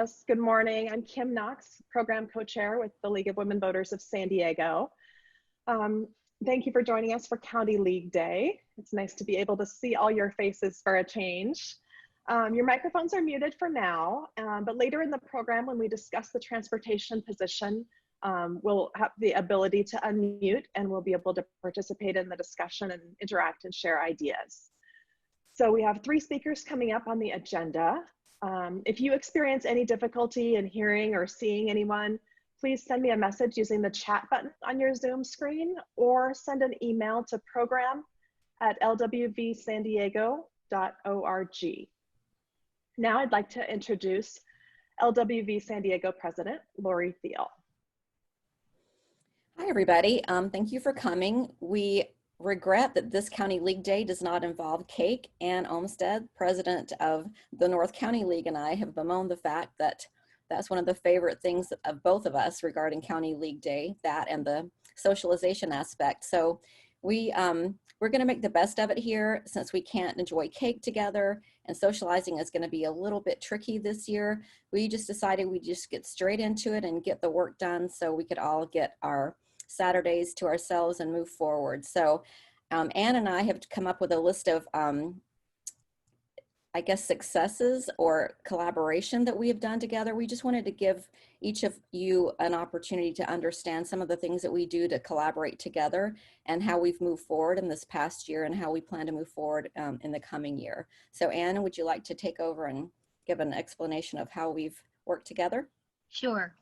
Yes, good morning. I'm Kim Knox, Program Co-Chair with the League of Women Voters of San Diego. Thank you for joining us for County League Day. It's nice to be able to see all your faces for a change. Your microphones are muted for now, but later in the program when we discuss the transportation position, we'll have the ability to unmute and we'll be able to participate in the discussion and interact and share ideas. So we have 3 speakers coming up on the agenda. If you experience any difficulty in hearing or seeing anyone, please send me a message using the chat button on your Zoom screen or send an email to program@lwvsandiego.org. Now I'd like to introduce LWV San Diego President, Lori Thiel. Hi, everybody. Thank you for coming. We regret that this County League Day does not involve cake. Ann Olmsted, president of the North County League, and I have bemoaned the fact that that's one of the favorite things of both of us regarding County League Day, that and the socialization aspect. So we're going to make the best of it here since we can't enjoy cake together, and socializing is going to be a little bit tricky this year. We just decided we'd just get straight into it and get the work done so we could all get our Saturdays to ourselves and move forward. So Ann and I have come up with a list of, I guess, successes or collaboration that we have done together. We just wanted to give each of you an opportunity to understand some of the things that we do to collaborate together and how we've moved forward in this past year and how we plan to move forward in the coming year. So Ann, would you like to take over and give an explanation of how we've worked together? Sure.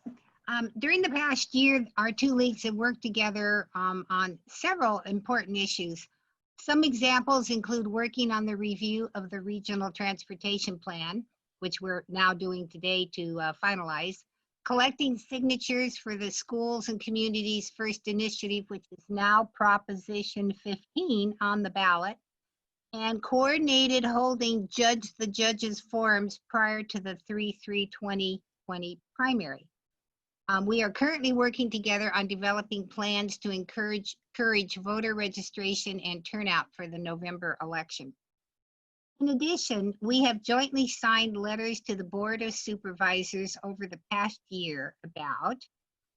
During the past year, our 2 leagues have worked together on several important issues. Some examples include working on the review of the Regional Transportation Plan, which we're now doing today to finalize, collecting signatures for the Schools and Communities First Initiative, which is now Proposition 15 on the ballot, and coordinated holding Judge the Judges forums prior to the 3/3/2020 primary. We are currently working together on developing plans to encourage voter registration and turnout for the November election. In addition, we have jointly signed letters to the Board of Supervisors over the past year about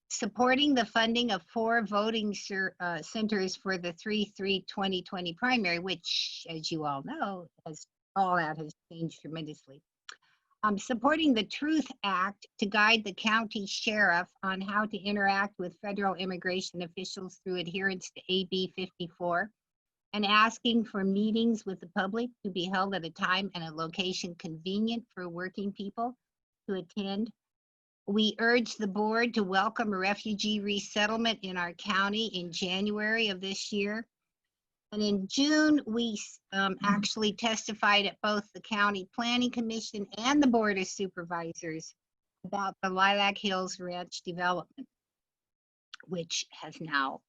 supporting the funding of 4 voting centers for the 3/3/2020 primary, which, as you all know, all that has changed tremendously. Supporting the Truth Act to guide the county sheriff on how to interact with federal immigration officials through adherence to AB 54, and asking for meetings with the public to be held at a time and a location convenient for working people to attend. We urge the board to welcome a refugee resettlement in our county in January of this year. And in June, we actually testified at both the County Planning Commission and the Board of Supervisors about the Lilac Hills Ranch development, which has now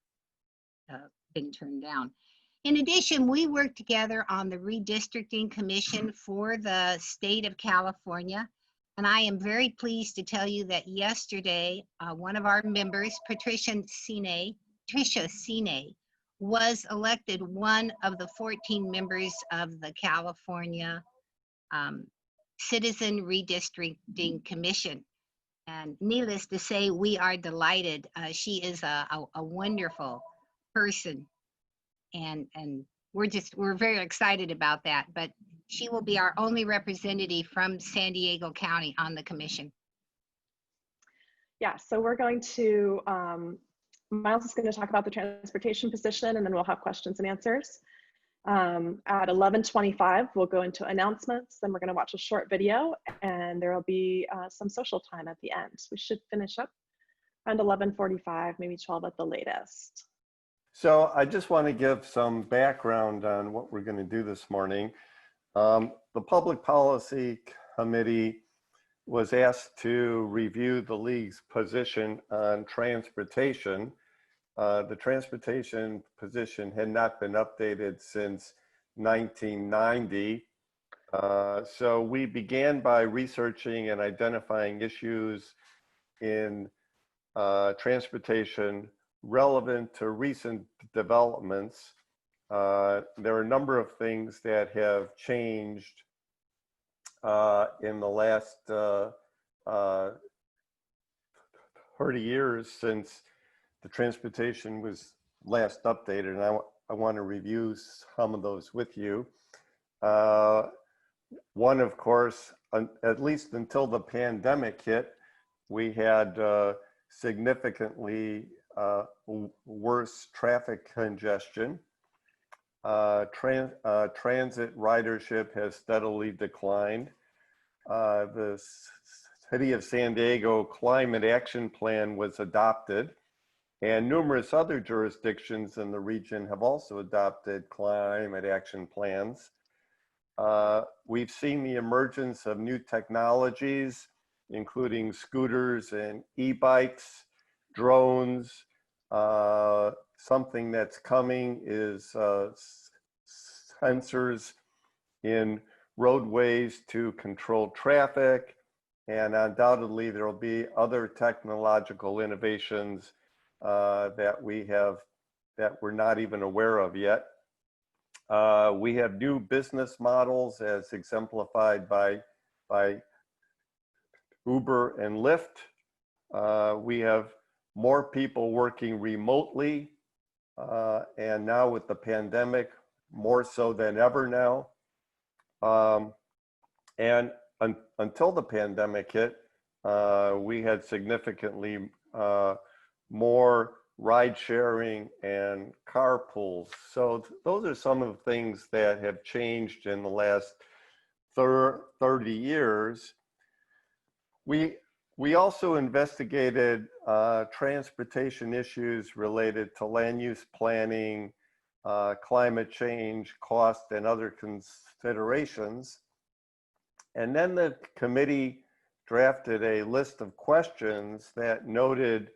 been turned down. In addition, we worked together on the Redistricting Commission for the state of California. And I am very pleased to tell you that yesterday, one of our members, Patricia Sine, was elected one of the 14 members of the California Citizen Redistricting Commission. And needless to say, we are delighted. She is a wonderful person, and we're very excited about that. But she will be our only representative from San Diego County on the commission. Yeah, so we're going to Miles is going to talk about the transportation position, and then we'll have questions and answers. At 11:25, we'll go into announcements, then we're going to watch a short video, and there will be some social time at the end. We should finish up around 11:45, maybe 12 at the latest. So I just want to give some background on what we're going to do this morning. The Public Policy Committee was asked to review the league's position on transportation. The transportation position had not been updated since 1990. So we began by researching and identifying issues in transportation relevant to recent developments. There are a number of things that have changed in the last 30 years since the transportation was last updated, and I want to review some of those with you. One, of course, at least until the pandemic hit, we had significantly worse traffic congestion. Transit ridership has steadily declined. The City of San Diego Climate Action Plan was adopted, and numerous other jurisdictions in the region have also adopted climate action plans. We've seen the emergence of new technologies, including scooters and e-bikes, drones. Something that's coming is sensors in roadways to control traffic, and undoubtedly there will be other technological innovations that we're not even aware of yet. We have new business models as exemplified by Uber and Lyft. We have more people working remotely, and now with the pandemic, more so than ever now. Until the pandemic hit, we had significantly more ride sharing and carpools. So those are some of the things that have changed in the last 30 years. We also investigated transportation issues related to land use planning, climate change, cost, and other considerations. And then the committee drafted a list of questions that noted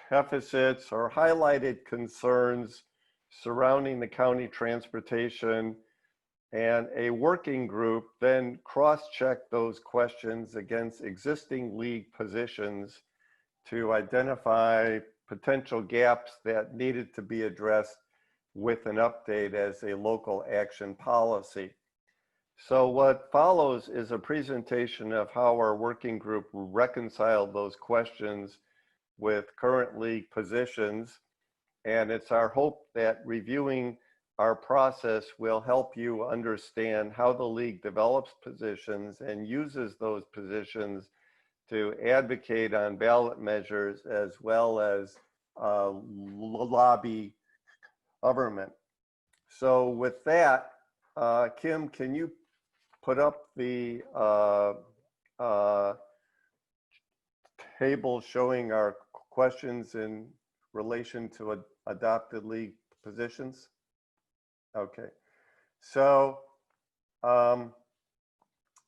deficits or highlighted concerns surrounding the county transportation, and a working group then cross-checked those questions against existing league positions to identify potential gaps that needed to be addressed with an update as a local action policy. So what follows is a presentation of how our working group reconciled those questions with current league positions. And it's our hope that reviewing our process will help you understand how the league develops positions and uses those positions to advocate on ballot measures as well as lobby government. So with that, Kim, can you put up the table showing our questions in relation to adopted league positions? Okay, so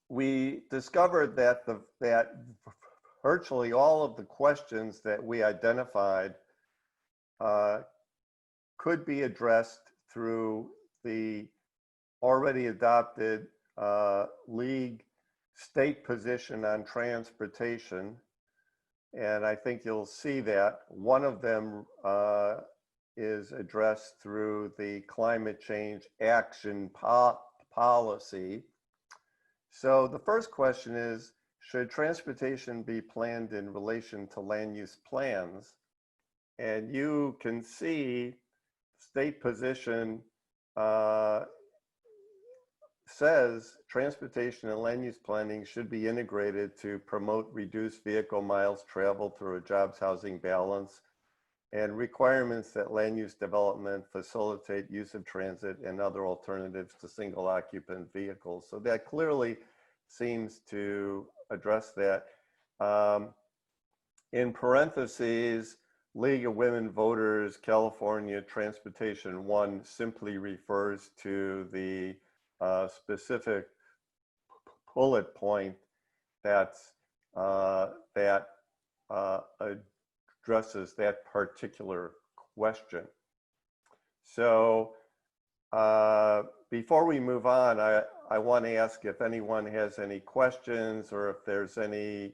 we discovered that virtually all of the questions that we identified could be addressed through the already adopted league state position on transportation. And I think you'll see that one of them is addressed through the climate change action policy. So the first question is, should transportation be planned in relation to land use plans? And you can see state position says transportation and land use planning should be integrated to promote reduced vehicle miles traveled through a jobs housing balance, and requirements that land use development facilitate use of transit and other alternatives to single occupant vehicles. So that clearly seems to address that. In parentheses, League of Women Voters California Transportation 1 simply refers to the specific bullet point that's, that addresses that particular question. So before we move on, I want to ask if anyone has any questions or if there's any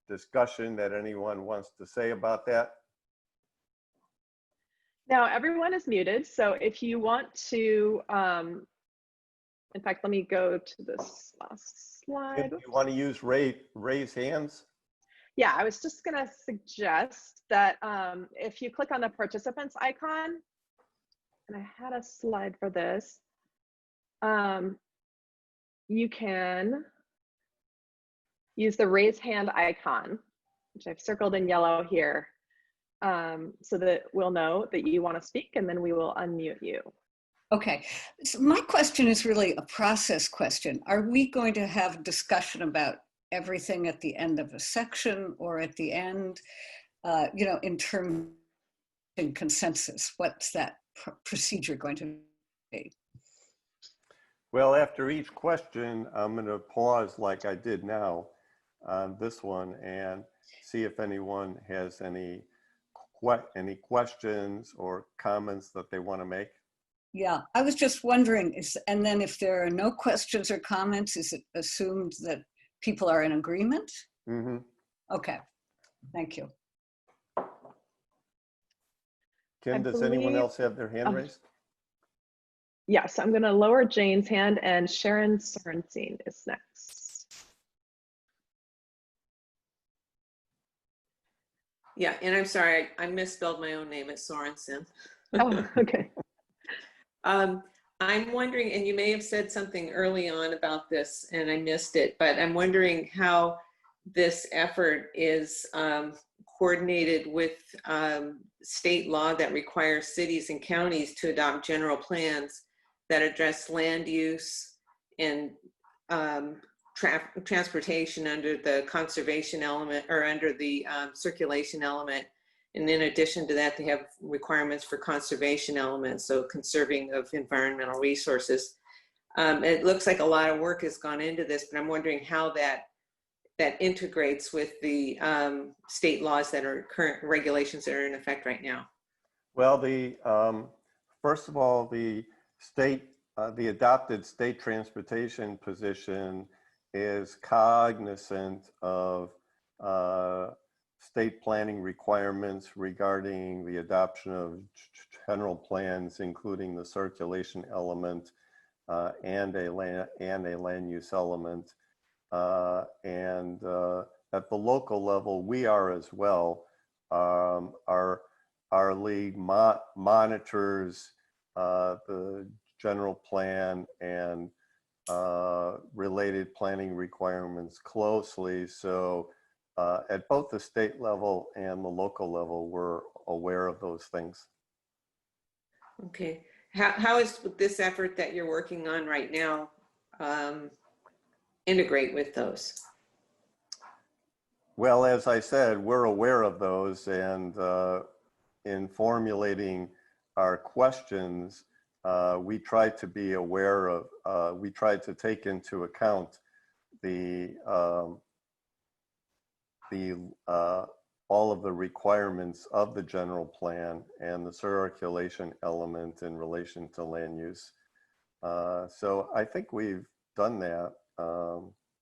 discussion that anyone wants to say about that. Now everyone is muted, so if you want to In fact, let me go to this last slide. If you want to use raise hands? Yeah, I was just gonna suggest that if you click on the participants icon, and I had a slide for this, you can use the raise hand icon, which I've circled in yellow here, so that we'll know that you want to speak, and then we will unmute you. Okay, so my question is really a process question. Are we going to have a discussion about everything at the end of a section or at the end, you know, in terms of consensus? What's that procedure going to be? Well, after each question, I'm going to pause like I did now on this one and see if anyone has any questions or comments that they want to make. Yeah, I was just wondering, and then if there are no questions or comments, is it assumed that people are in agreement? Mm-hmm. Okay, thank you. Kim, does anyone else have their hand raised? Yes, I'm going to lower Jane's hand, and Sharon Sorensen is next. Yeah, and I'm sorry, I misspelled my own name. It's Sorensen. Oh, okay. I'm wondering, and you may have said something early on about this and I missed it, but I'm wondering how this effort is coordinated with state law that requires cities and counties to adopt general plans that address land use and transportation under the conservation element or under the circulation element. And in addition to that, they have requirements for conservation elements, so conserving of environmental resources. It looks like a lot of work has gone into this, but I'm wondering how that integrates with the state laws that are current regulations that are in effect right now. Well, first of all, the adopted state transportation position is cognizant of state planning requirements regarding the adoption of general plans, including the circulation element and a land use element. And at the local level, we are as well. Our league monitors the general plan and related planning requirements closely. So at both the state level and the local level, we're aware of those things. Okay. How is this effort that you're working on right now integrate with those? Well, as I said, we're aware of those, and in formulating our questions, we try to be aware of, we try to take into account all of the requirements of the general plan and the circulation element in relation to land use. So I think we've done that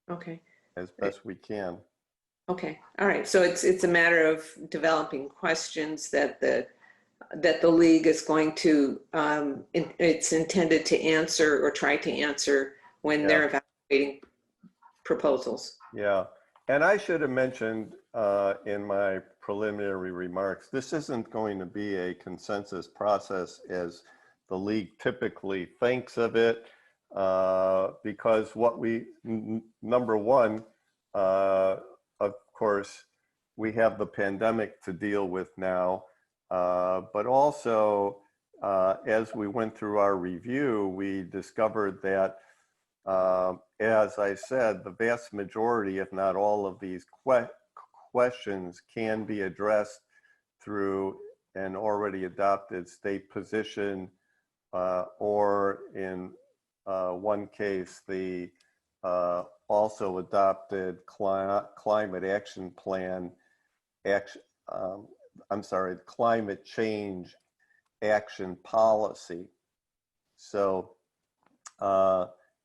Okay. as best we can. Okay. All right. So it's a matter of developing questions that the league is going to it's intended to answer or try to answer when they're evaluating proposals. Yeah. And I should have mentioned in my preliminary remarks, this isn't going to be a consensus process as the league typically thinks of it, because what number one, of course, we have the pandemic to deal with now, but also as we went through our review, we discovered that as I said, the vast majority, if not all of these questions can be addressed through an already adopted state position, or in one case, the also adopted climate action plan, climate change action policy. So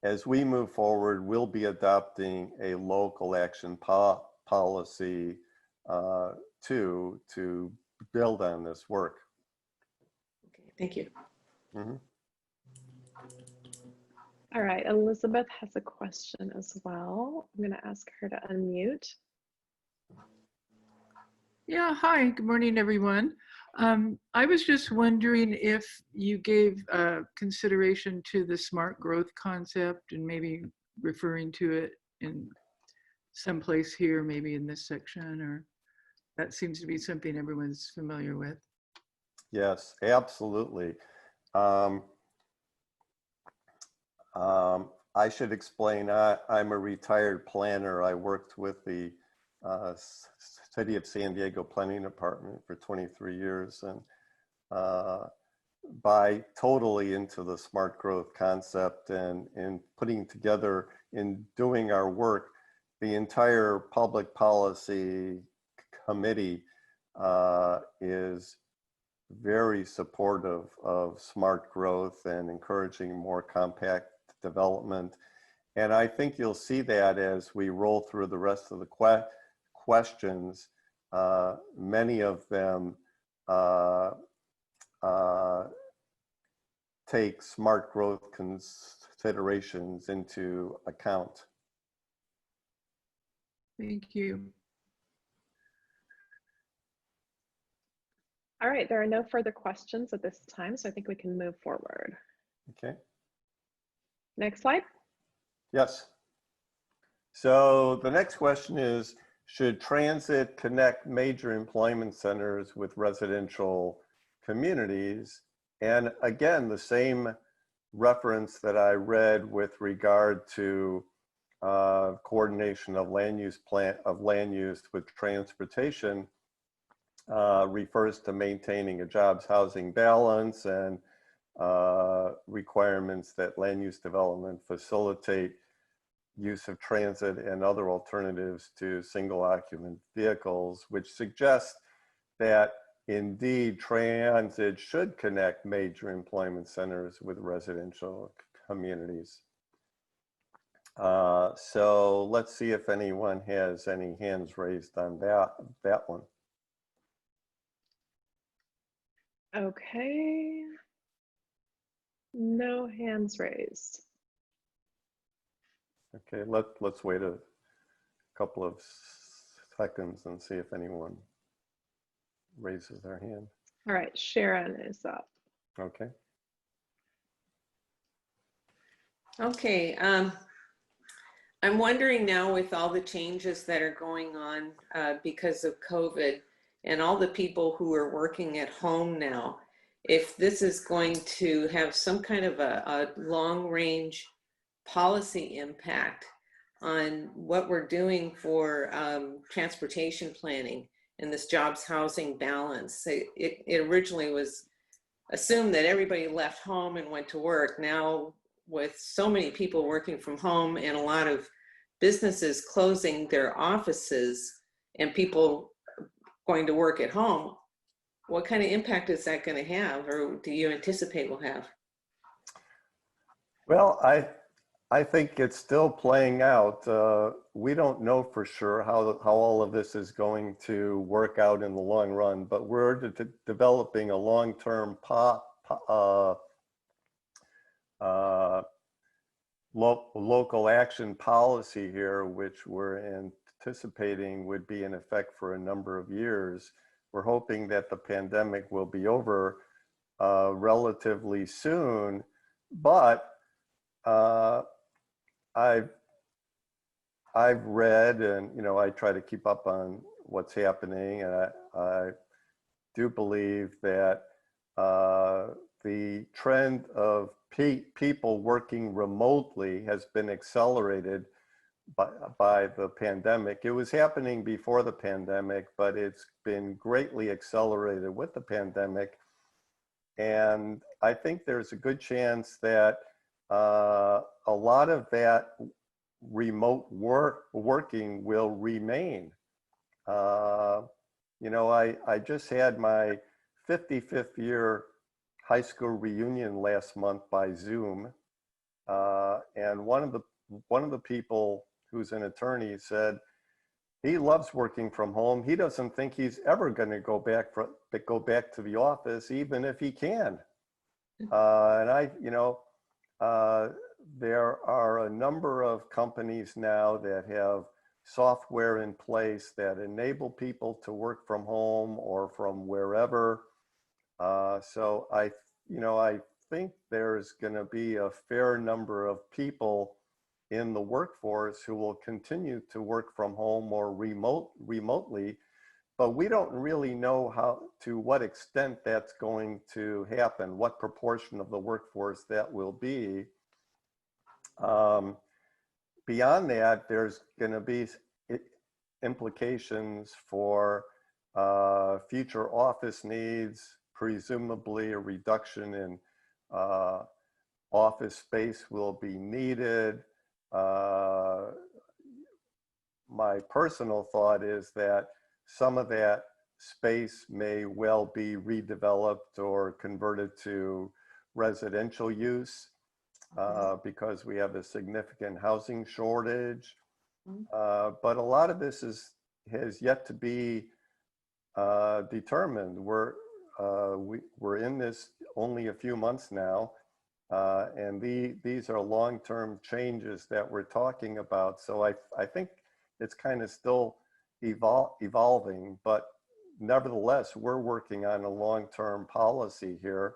as we move forward, we'll be adopting a local action policy to build on this work. Okay, thank you. Mm-hmm. All right, Elizabeth has a question as well. I'm going to ask her to unmute. Yeah, hi, good morning, everyone. I was just wondering if you gave consideration to the smart growth concept and maybe referring to it in some place here, maybe in this section, or that seems to be something everyone's familiar with. Yes, absolutely. I should explain, I'm a retired planner. I worked with the City of San Diego Planning Department for 23 years, and buy totally into the smart growth concept, and in putting together, in doing our work, the entire public policy committee is very supportive of smart growth and encouraging more compact development. And I think you'll see that as we roll through the rest of the questions. Many of them take smart growth considerations into account. Thank you. All right, there are no further questions at this time, so I think we can move forward. Okay. Next slide. Yes. So the next question is, should transit connect major employment centers with residential communities? And again, the same reference that I read with regard to coordination of land use with transportation refers to maintaining a jobs housing balance and requirements that land use development facilitate use of transit and other alternatives to single occupant vehicles, which suggests that indeed transit should connect major employment centers with residential communities. So let's see if anyone has any hands raised on that one. Okay. No hands raised. Okay, let's wait a couple of seconds and see if anyone raises their hand. All right, Sharon is up. Okay. Okay, I'm wondering now, with all the changes that are going on because of COVID and all the people who are working at home now, if this is going to have some kind of a long-range policy impact on what we're doing for transportation planning and this jobs housing balance. It originally was assumed that everybody left home and went to work. Now, with so many people working from home and a lot of businesses closing their offices and people going to work at home, what kind of impact is that going to have, or do you anticipate will have? Well, I think it's still playing out. We don't know for sure how all of this is going to work out in the long run, but we're developing a long-term local action policy here, which we're anticipating would be in effect for a number of years. We're hoping that the pandemic will be over relatively soon, but I've read, and I try to keep up on what's happening, and I do believe that the trend of people working remotely has been accelerated by the pandemic. It was happening before the pandemic, but it's been greatly accelerated with the pandemic. And I think there's a good chance that a lot of that remote working will remain. I just had my 55th year high school reunion last month by Zoom, and one of the people who's an attorney said he loves working from home. He doesn't think he's ever going to go back to the office, even if he can. And there are a number of companies now that have software in place that enable people to work from home or from wherever. So I think there's going to be a fair number of people in the workforce who will continue to work from home or remotely, but we don't really know to what extent that's going to happen, what proportion of the workforce that will be. Beyond that, there's going to be implications for future office needs, presumably a reduction in office space will be needed. My personal thought is that some of that space may well be redeveloped or converted to residential use because we have a significant housing shortage. But a lot of this has yet to be determined. We're in this only a few months now, and these are long-term changes that we're talking about. So I think it's kind of still evolving, but nevertheless, we're working on a long-term policy here.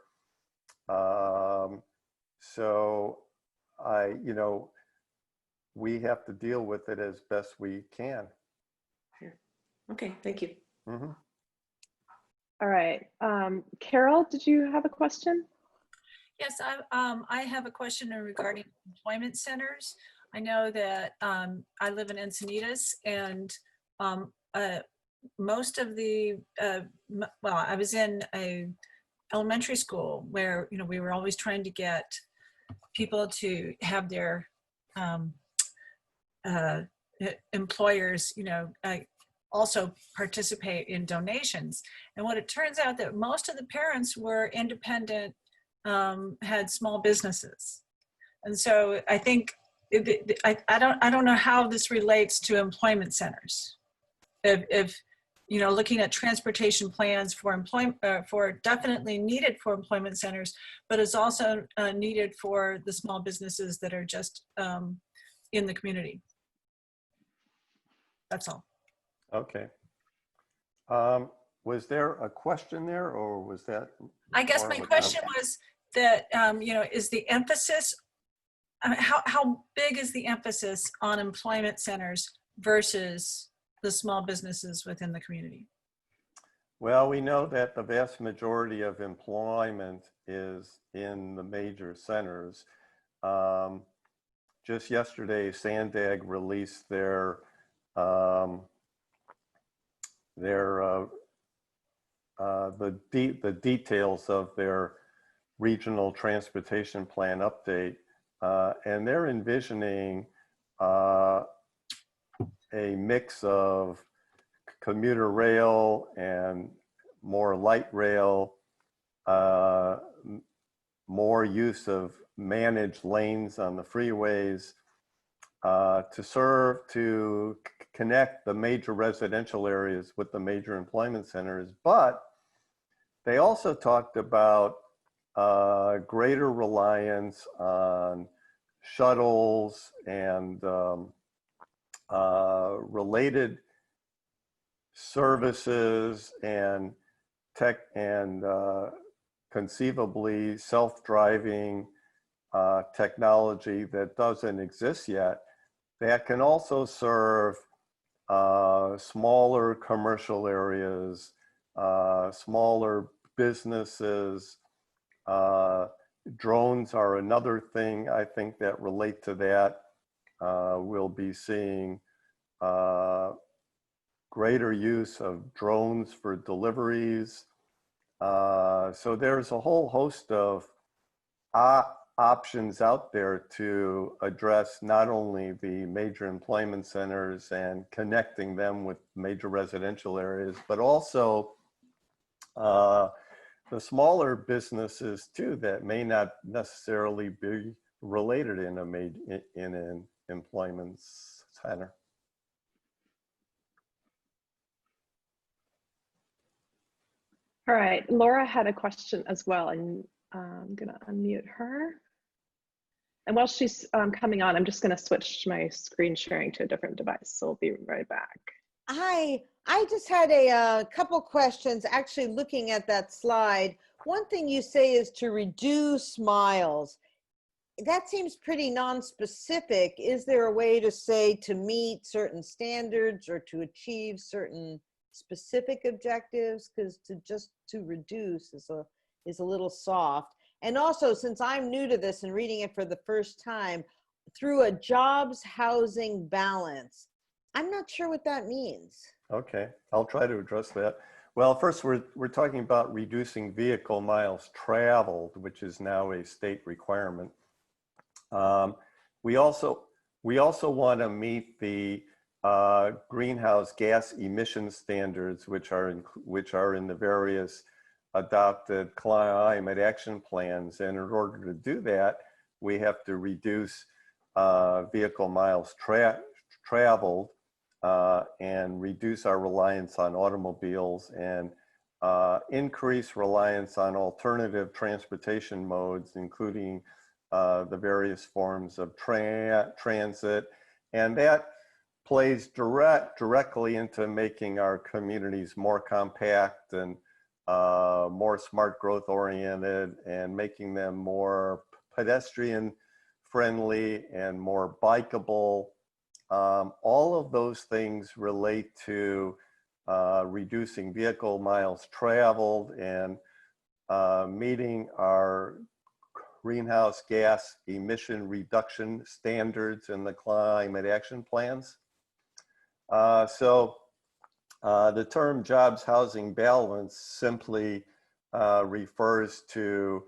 So we have to deal with it as best we can. Okay, thank you. Mm-hmm. All right. Carol, did you have a question? Yes, I have a question regarding employment centers. I know that I live in Encinitas, and most of the, well, I was in a elementary school where, we were always trying to get people to have their employers, also participate in donations. And what it turns out that most of the parents were independent, had small businesses. And so I think, I don't know how this relates to employment centers. If looking at transportation plans for employment, for definitely needed for employment centers, but is also needed for the small businesses that are just in the community. That's all. Okay. Was there a question there, or was that? I guess my question was that, is the emphasis, how big is the emphasis on employment centers versus the small businesses within the community? Well, we know that the vast majority of employment is in the major centers. Just yesterday, Sandag released the details of their regional transportation plan update, and they're envisioning a mix of commuter rail and more light rail, more use of managed lanes on the freeways to connect the major residential areas with the major employment centers. But they also talked about greater reliance on shuttles and related services and tech and conceivably self-driving technology that doesn't exist yet, that can also serve smaller commercial areas, smaller businesses. Drones are another thing I think that relate to that. We'll be seeing greater use of drones for deliveries. So there's a whole host of options out there to address not only the major employment centers and connecting them with major residential areas, but also the smaller businesses too that may not necessarily be related in an employment center. All right, Laura had a question as well, and I'm gonna unmute her. And while she's coming on, I'm just going to switch my screen sharing to a different device. So we'll be right back. Hi, I just had a couple questions actually looking at that slide. One thing you say is to reduce miles. That seems pretty non-specific. Is there a way to say to meet certain standards or to achieve certain specific objectives? Because to reduce is a little soft. And also, since I'm new to this and reading it for the first time, through a jobs housing balance, I'm not sure what that means. Okay, I'll try to address that. Well, first, we're talking about reducing vehicle miles traveled, which is now a state requirement. We also want to meet the greenhouse gas emission standards, which are in the various adopted climate action plans. And in order to do that, we have to reduce vehicle miles traveled and reduce our reliance on automobiles and increase reliance on alternative transportation modes, including the various forms of transit. And that plays directly into making our communities more compact and more smart growth oriented, and making them more pedestrian friendly and more bikeable. All of those things relate to reducing vehicle miles traveled and meeting our greenhouse gas emission reduction standards in the climate action plans. The term jobs housing balance simply refers to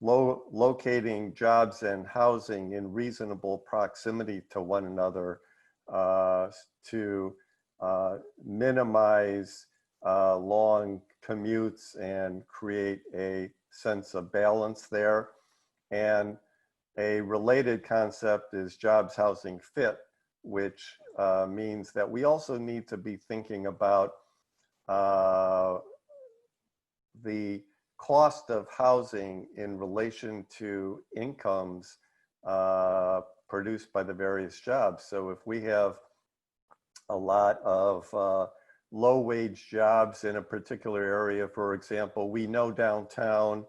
locating jobs and housing in reasonable proximity to one another to minimize long commutes and create a sense of balance there. And a related concept is jobs housing fit, which means that we also need to be thinking about the cost of housing in relation to incomes produced by the various jobs. So if we have a lot of low wage jobs in a particular area, for example, we know downtown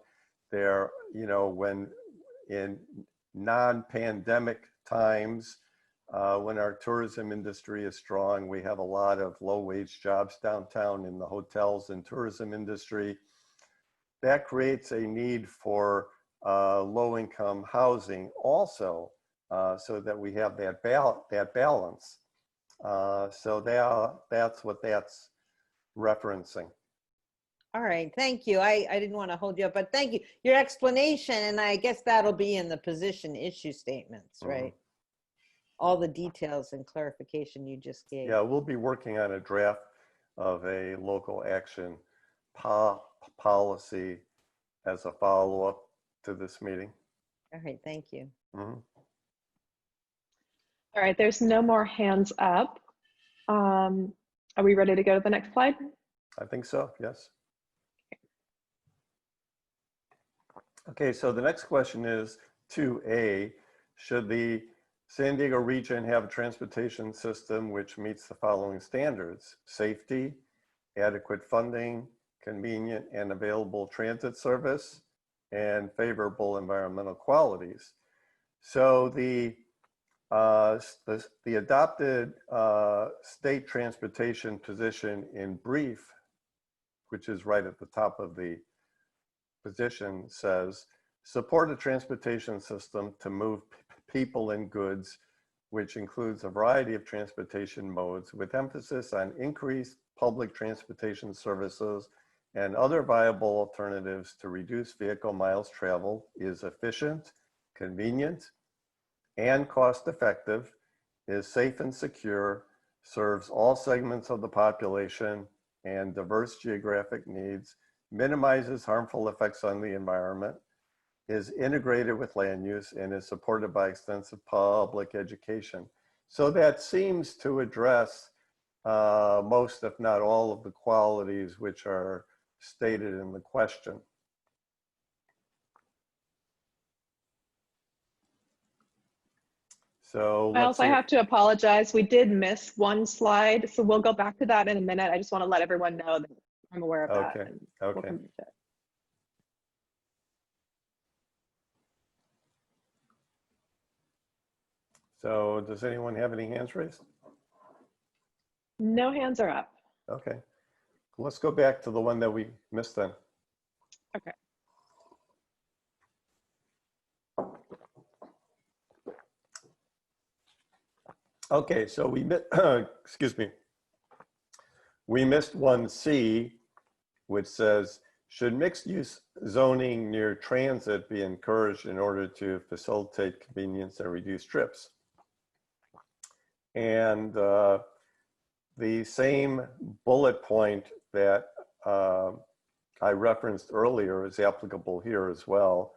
there, when in non-pandemic times, when our tourism industry is strong, we have a lot of low wage jobs downtown in the hotels and tourism industry. That creates a need for low income housing also, so that we have that balance. So that's what that's referencing. All right, thank you. I didn't want to hold you up, but thank you. Your explanation, and I guess that'll be in the position issue statements, right? All the details and clarification you just gave. Yeah, we'll be working on a draft of a local action policy as a follow-up to this meeting. All right, thank you. All right, there's no more hands up. Are we ready to go to the next slide? I think so, yes. Okay, so the next question is 2A, should the San Diego region have a transportation system which meets the following standards: safety, adequate funding, convenient and available transit service, and favorable environmental qualities? So the adopted state transportation position in brief, which is right at the top of the position, says, support a transportation system to move people and goods, which includes a variety of transportation modes with emphasis on increased public transportation services and other viable alternatives to reduce vehicle miles traveled, is efficient, convenient, and cost-effective, is safe and secure, serves all segments of the population and diverse geographic needs, minimizes harmful effects on the environment, is integrated with land use, and is supported by extensive public education. So that seems to address most, if not all, of the qualities which are stated in the question. So Miles, I have to apologize. We did miss one slide, so we'll go back to that in a minute. I just want to let everyone know that I'm aware of that. Okay, And okay. we'll come to it. So does anyone have any hands raised? No hands are up. Okay. Let's go back to the one that we missed then. Okay. Okay, so we excuse me. We missed 1C, which says, should mixed use zoning near transit be encouraged in order to facilitate convenience and reduce trips? And the same bullet point that I referenced earlier is applicable here as well.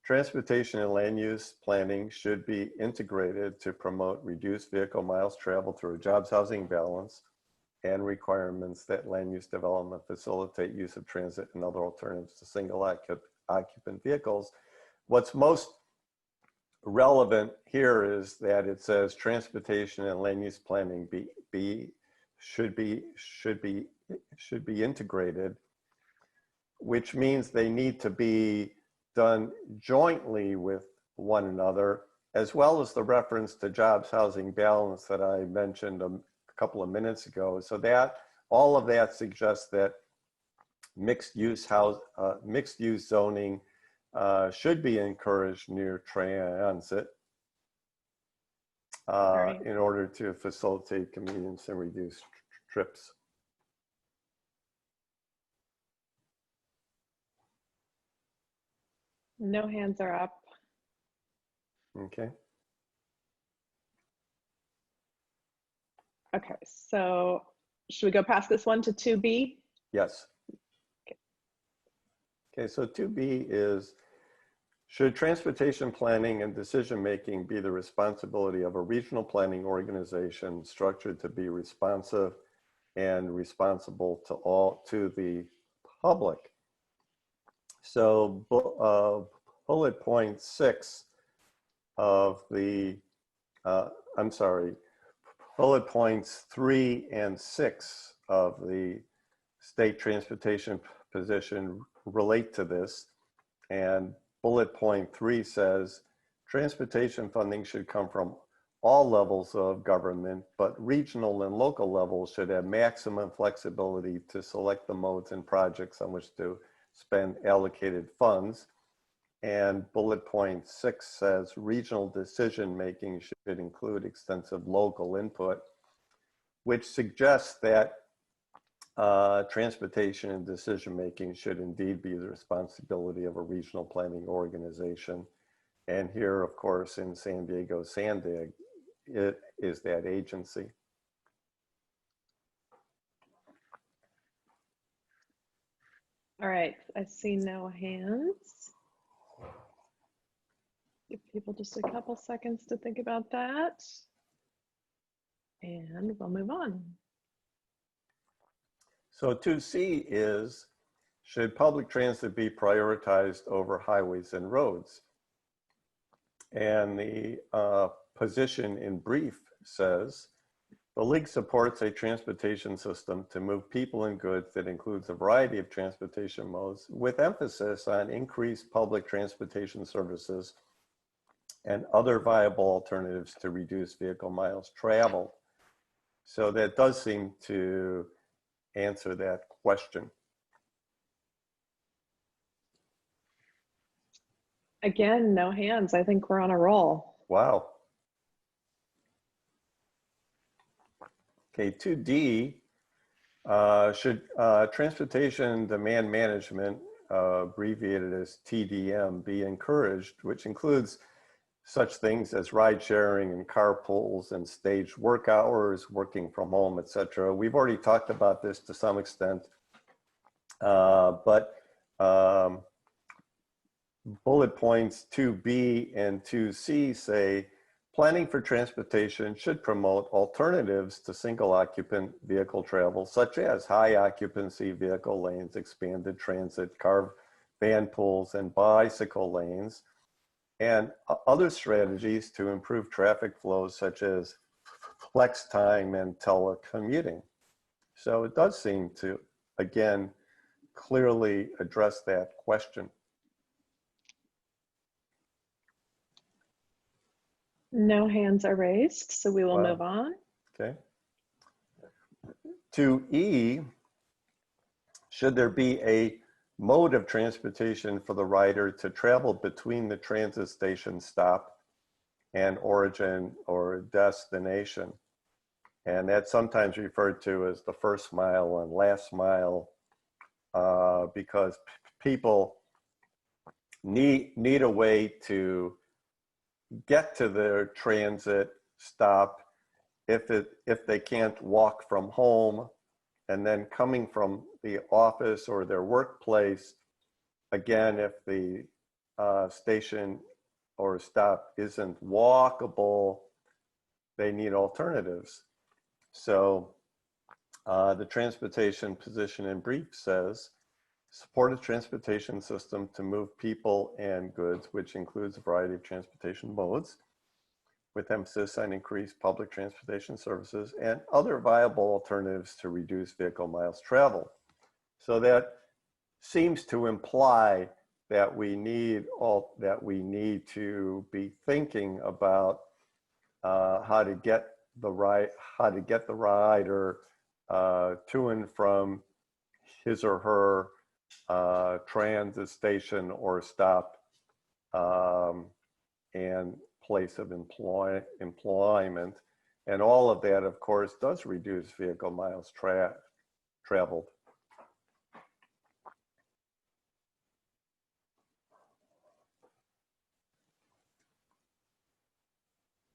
Transportation and land use planning should be integrated to promote reduced vehicle miles traveled through a jobs housing balance and requirements that land use development facilitate use of transit and other alternatives to single occupant vehicles. What's most relevant here is that it says transportation and land use planning should be integrated, which means they need to be done jointly with one another, as well as the reference to jobs housing balance that I mentioned a couple of minutes ago. So that all of that suggests that mixed use zoning should be encouraged near transit in order to facilitate convenience and reduce trips. No hands are up. Okay. Okay, so should we go past this one to 2B? Yes. Okay, so 2B is, should transportation planning and decision-making be the responsibility of a regional planning organization structured to be responsive and responsible to the public? So bullet point 6 of the, I'm sorry, bullet points 3 and 6 of the state transportation position relate to this. And bullet point 3 says, transportation funding should come from all levels of government, but regional and local levels should have maximum flexibility to select the modes and projects on which to spend allocated funds. And bullet point 6 says regional decision-making should include extensive local input, which suggests that transportation and decision-making should indeed be the responsibility of a regional planning organization. And here, of course, in San Diego, SANDAG, it is that agency. All right, I see no hands. Give people just a couple seconds to think about that. And we'll move on. So 2C is, should public transit be prioritized over highways and roads? And the position in brief says, the League supports a transportation system to move people and goods that includes a variety of transportation modes with emphasis on increased public transportation services and other viable alternatives to reduce vehicle miles traveled. So that does seem to answer that question. Again, no hands. I think we're on a roll. Wow. Okay, 2D, should transportation demand management, abbreviated as TDM, be encouraged, which includes such things as ride sharing and carpools and staged work hours, working from home, etc. We've already talked about this to some extent, but bullet points 2B and 2C say, planning for transportation should promote alternatives to single occupant vehicle travel, such as high occupancy vehicle lanes, expanded transit, car van pools, and bicycle lanes. and other strategies to improve traffic flows, such as flex time and telecommuting. So it does seem to, again, clearly address that question. No hands are raised, so we will Wow. move on. Okay. To E, should there be a mode of transportation for the rider to travel between the transit station stop and origin or destination? And that's sometimes referred to as the first mile and last mile, because people need a way to get to their transit stop if they can't walk from home, and then coming from the office or their workplace, again, if the station or stop isn't walkable, they need alternatives. So the transportation position in brief says, support a transportation system to move people and goods, which includes a variety of transportation modes, with emphasis on increased public transportation services and other viable alternatives to reduce vehicle miles traveled. So that seems to imply that we need to be thinking about how to get the rider to and from his or her transit station or stop and place of employment. And all of that, of course, does reduce vehicle miles traveled.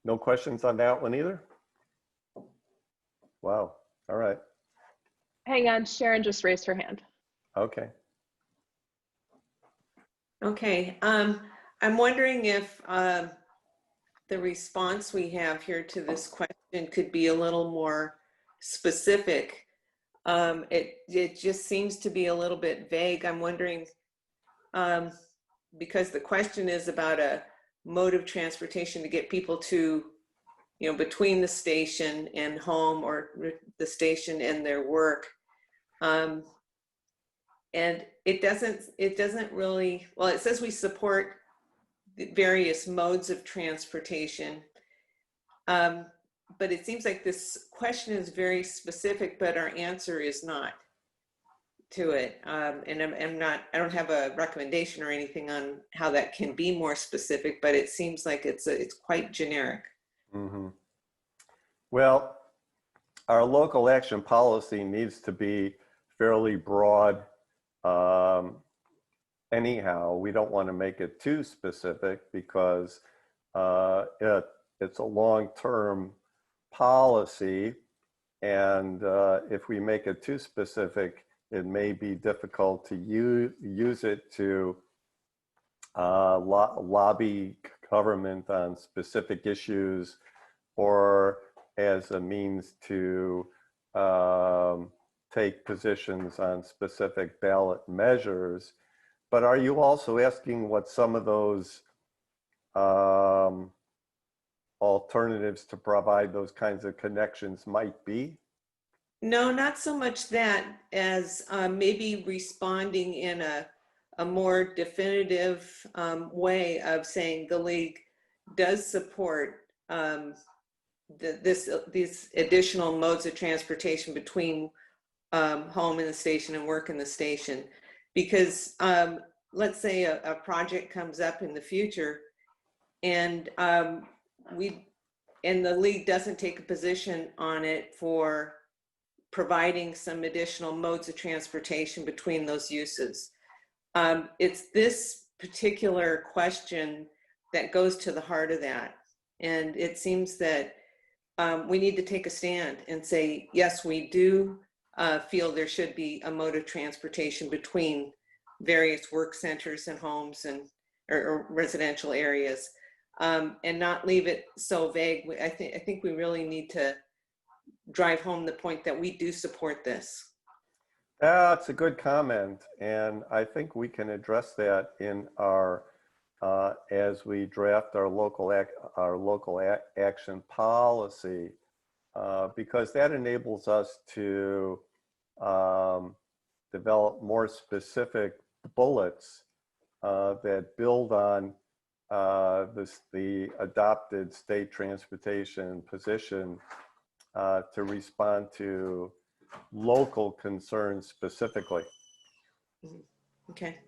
No questions on that one either? Wow, all right. Hang on, Sharon just raised her hand. Okay. Okay, I'm wondering if the response we have here to this question could be a little more specific. It just seems to be a little bit vague. I'm wondering, because the question is about a mode of transportation to get people to, between the station and home, or the station and their work. And it doesn't really, well, it says we support the various modes of transportation. But it seems like this question is very specific, but our answer is not to it. And I don't have a recommendation or anything on how that can be more specific, but it seems like it's quite generic. Mm-hmm. Well, our local action policy needs to be fairly broad. Anyhow, we don't want to make it too specific because it's a long-term policy, and if we make it too specific, it may be difficult to use it to lobby government on specific issues, or as a means to take positions on specific ballot measures. But are you also asking what some of those alternatives to provide those kinds of connections might be? No, not so much that as maybe responding in a more definitive way of saying the league does support these additional modes of transportation between home and the station and work in the station. Because let's say a project comes up in the future, and the league doesn't take a position on it for providing some additional modes of transportation between those uses. It's this particular question that goes to the heart of that. And it seems that we need to take a stand and say, yes, we do feel there should be a mode of transportation between various work centers and homes or residential areas, and not leave it so vague. I think we really need to drive home the point that we do support this. That's a good comment, and I think we can address that in our as we draft our local action policy, because that enables us to develop more specific bullets that build on the adopted state transportation position to respond to local concerns specifically. Okay.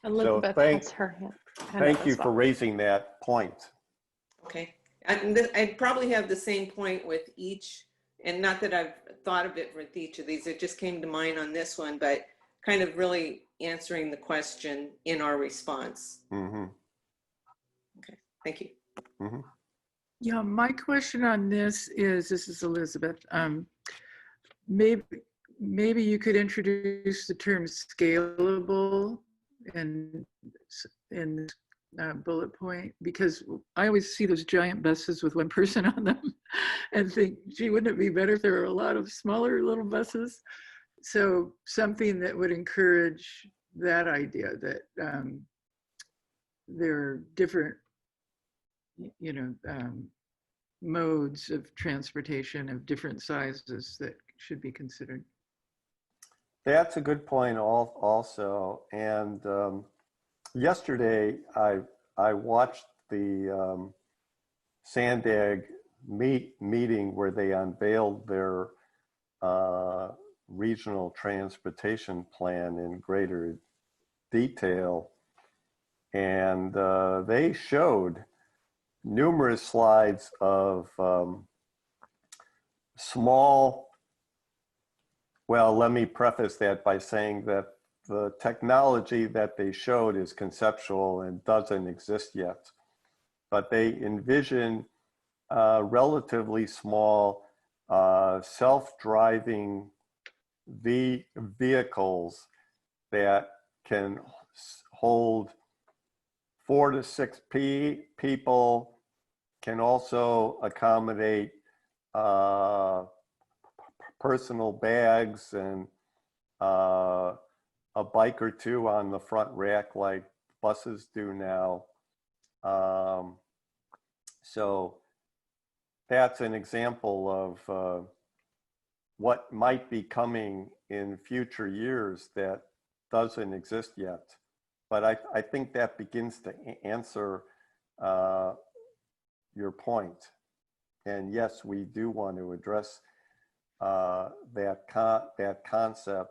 Elizabeth has her hand. Thank you for raising that point. Okay. I probably have the same point with each, and not that I've thought of it with each of these, it just came to mind on this one, but kind of really answering the question in our response. Mm-hmm. Okay, thank you. Mm-hmm. Yeah, my question on this is Elizabeth. Maybe you could introduce the term scalable in bullet point, because I always see those giant buses with one person on them and think, gee, wouldn't it be better if there were a lot of smaller little buses? So something that would encourage that idea that there are different, modes of transportation of different sizes that should be considered. That's a good point also. And yesterday, I watched the Sandag meeting where they unveiled their regional transportation plan in greater detail. And they showed numerous slides of small, well, let me preface that by saying that the technology that they showed is conceptual and doesn't exist yet. But they envision relatively small self-driving vehicles that can hold 4 to 6 people, can also accommodate personal bags and a bike or two on the front rack like buses do now. So that's an example of what might be coming in future years that doesn't exist yet. But I think that begins to answer your point. And yes, we do want to address that concept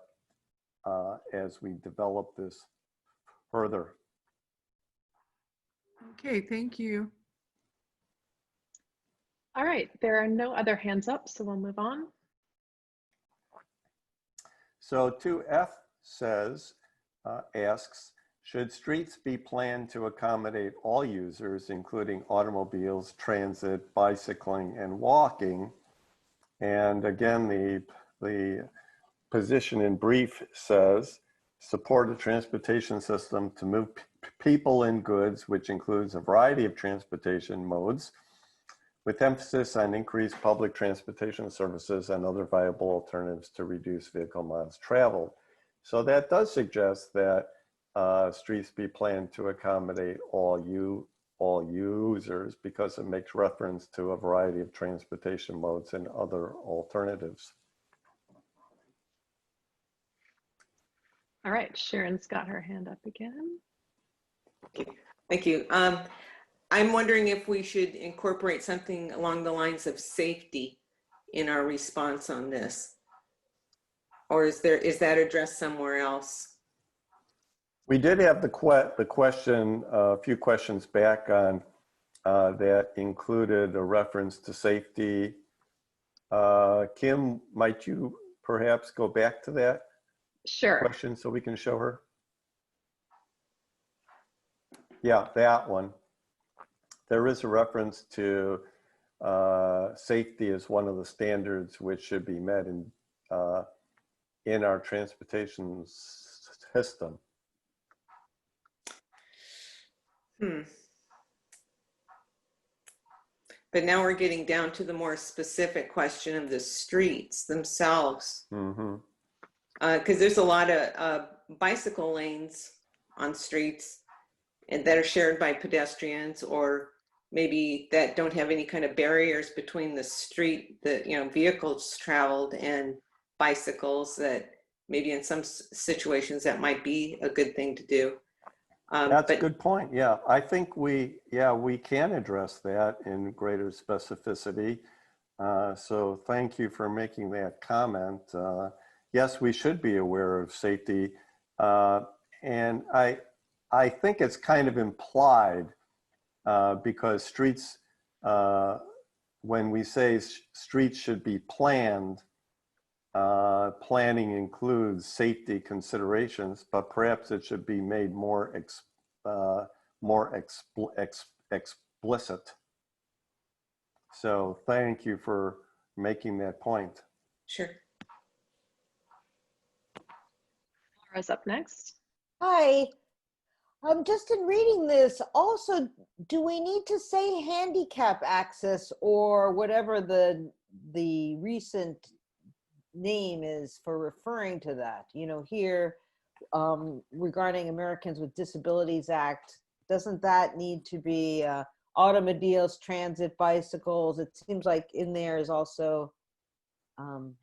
as we develop this further. Okay, thank you. All right, there are no other hands up, so we'll move on. So 2F says, asks, should streets be planned to accommodate all users, including automobiles, transit, bicycling, and walking? And again, the position in brief says, support a transportation system to move people and goods, which includes a variety of transportation modes, with emphasis on increased public transportation services and other viable alternatives to reduce vehicle miles traveled. So that does suggest that streets be planned to accommodate all users, because it makes reference to a variety of transportation modes and other alternatives. All right, Sharon's got her hand up again. Okay. Thank you. I'm wondering if we should incorporate something along the lines of safety in our response on this, or is that addressed somewhere else? We did have the question, a few questions back on that included a reference to safety. Kim, might you perhaps go back to that question so we can show her? Yeah, that one. There is a reference to safety as one of the standards which should be met in our transportation system. But now we're getting down to the more specific question of the streets themselves. Mm-hmm. Because there's a lot of bicycle lanes on streets and that are shared by pedestrians, or maybe that don't have any kind of barriers between the street that, you know, vehicles traveled and bicycles, that maybe in some situations that might be a good thing to do. That's a But good point. Yeah, I think we can address that in greater specificity. So thank you for making that comment. Yes, we should be aware of safety. And I think it's kind of implied because streets, when we say streets should be planned, planning includes safety considerations, but perhaps it should be made more explicit. So thank you for making that point. sure. Laura's up next. Hi. Just in reading this, also, do we need to say handicap access or whatever the recent name is for referring to that? You know, here regarding Americans with Disabilities Act, doesn't that need to be automobiles, transit, bicycles? It seems like in there is also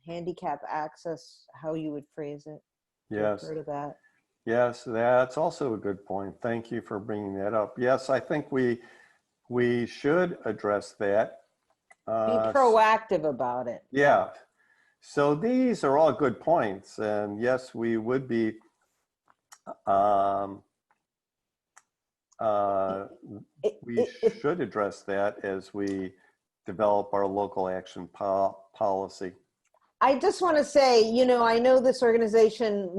handicap access, how you would phrase it. Yes. Refer to that. Yes, that's also a good point. Thank you for bringing that up. Yes, I think we should address that. Be proactive about it. Yeah. So these are all good points, and yes, we would be we should address that as we develop our local action policy. I just want to say, you know, I know this organization,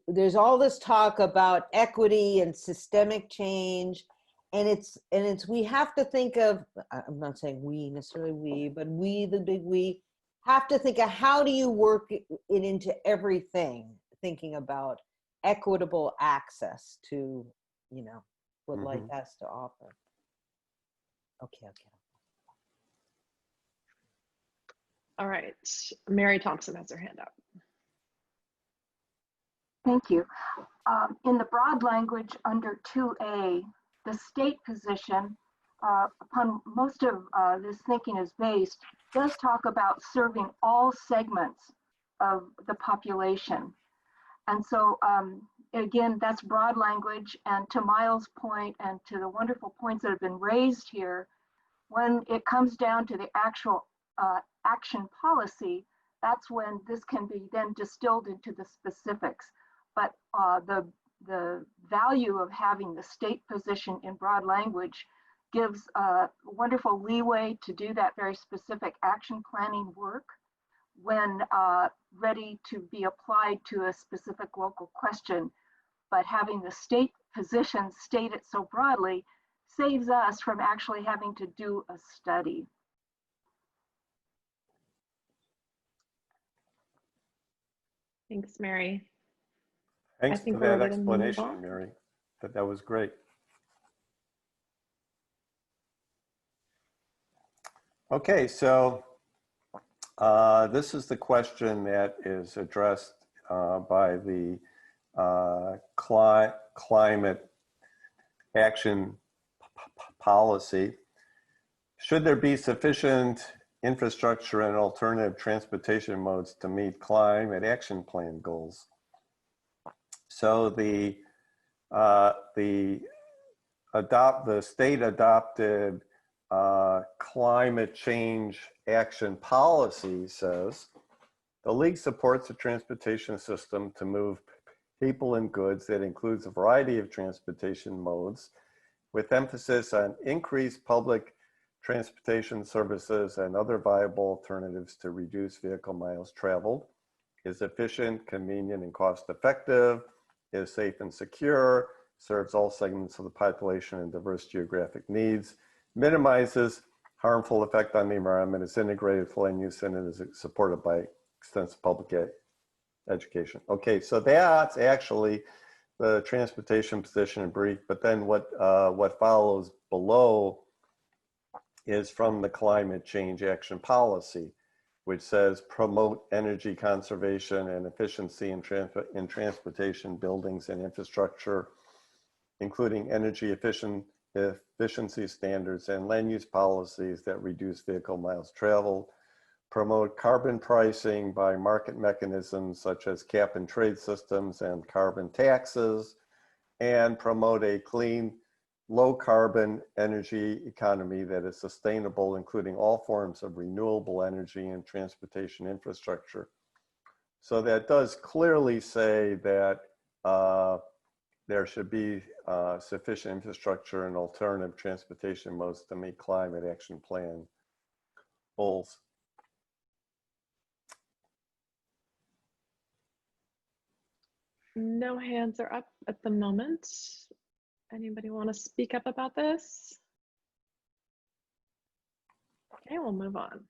there's all this talk about equity and systemic change, and it's we have to think of, I'm not saying we necessarily we, but we, the big we, have to think of how do you work it into everything, thinking about equitable access to, you know, what life has to offer. Okay. All right, Mary Thompson has her hand up. Thank you. In the broad language under 2A, the state position, upon most of this thinking is based, does talk about serving all segments of the population. And so again, that's broad language, and to Miles' point and to the wonderful points that have been raised here, when it comes down to the actual action policy, that's when this can be then distilled into the specifics. But the value of having the state position in broad language gives wonderful leeway to do that very specific action planning work when ready to be applied to a specific local question. But having the state position stated so broadly saves us from actually having to do a study. Thanks, Mary. Thanks think for we're that ready to move explanation, on. Mary. That was great. Okay, so this is the question that is addressed by the climate action policy. Should there be sufficient infrastructure and alternative transportation modes to meet climate action plan goals? So the state adopted climate change action policy says the League supports a transportation system to move people and goods that includes a variety of transportation modes with emphasis on increased public transportation services and other viable alternatives to reduce vehicle miles traveled, is efficient, convenient, and cost-effective, is safe and secure, serves all segments of the population and diverse geographic needs, minimizes harmful effect on the environment, is integrated for land use, and is supported by extensive public education. Okay, so that's actually the transportation position in brief, but then what follows below is from the climate change action policy, which says promote energy conservation and efficiency in transportation, buildings, and infrastructure, including energy efficiency standards and land use policies that reduce vehicle miles traveled, promote carbon pricing by market mechanisms such as cap and trade systems and carbon taxes, and promote a clean, low carbon energy economy that is sustainable, including all forms of renewable energy and transportation infrastructure. So that does clearly say that there should be sufficient infrastructure and alternative transportation modes to meet climate action plan goals. No hands are up at the moment. Anybody want to speak up about this? Okay, we'll move on.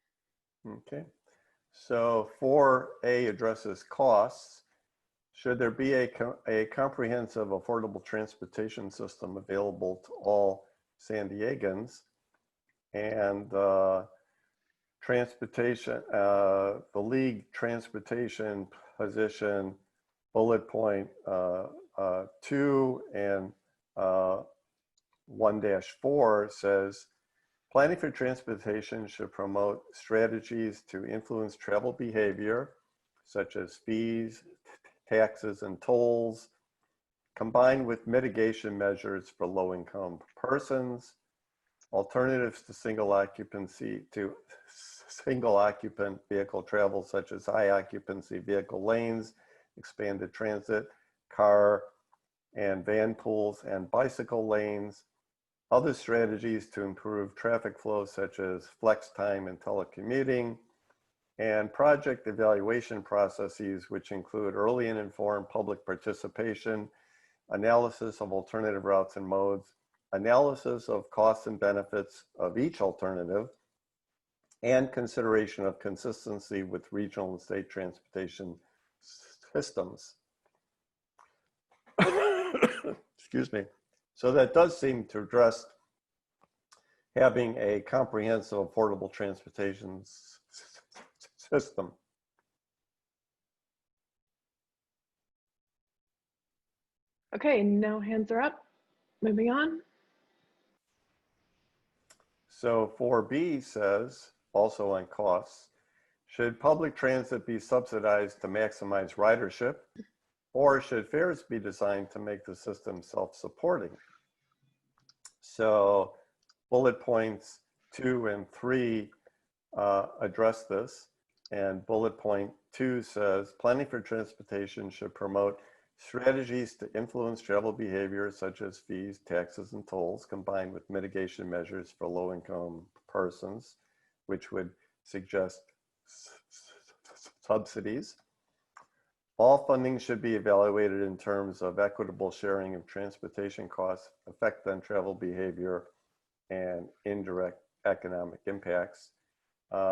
Okay, so 4A addresses costs. Should there be a comprehensive affordable transportation system available to all San Diegans? And transportation, the league transportation position bullet point 2 and 1-4 says, planning for transportation should promote strategies to influence travel behavior, such as fees, taxes, and tolls, combined with mitigation measures for low-income persons, alternatives to single occupant vehicle travel, such as high occupancy vehicle lanes, expanded transit, car and van pools, and bicycle lanes, other strategies to improve traffic flow, such as flex time and telecommuting, and project evaluation processes, which include early and informed public participation, analysis of alternative routes and modes, analysis of costs and benefits of each alternative, and consideration of consistency with regional and state transportation systems. Excuse me. So that does seem to address having a comprehensive affordable transportation system. Okay, no hands are up. Moving on. So 4B says, also on costs, should public transit be subsidized to maximize ridership, or should fares be designed to make the system self-supporting? So bullet points 2 and 3 address this, and bullet point 2 says, planning for transportation should promote strategies to influence travel behavior such as fees, taxes, and tolls, combined with mitigation measures for low-income persons, which would suggest subsidies. All funding should be evaluated in terms of equitable sharing of transportation costs, effect on travel behavior, and indirect economic impacts,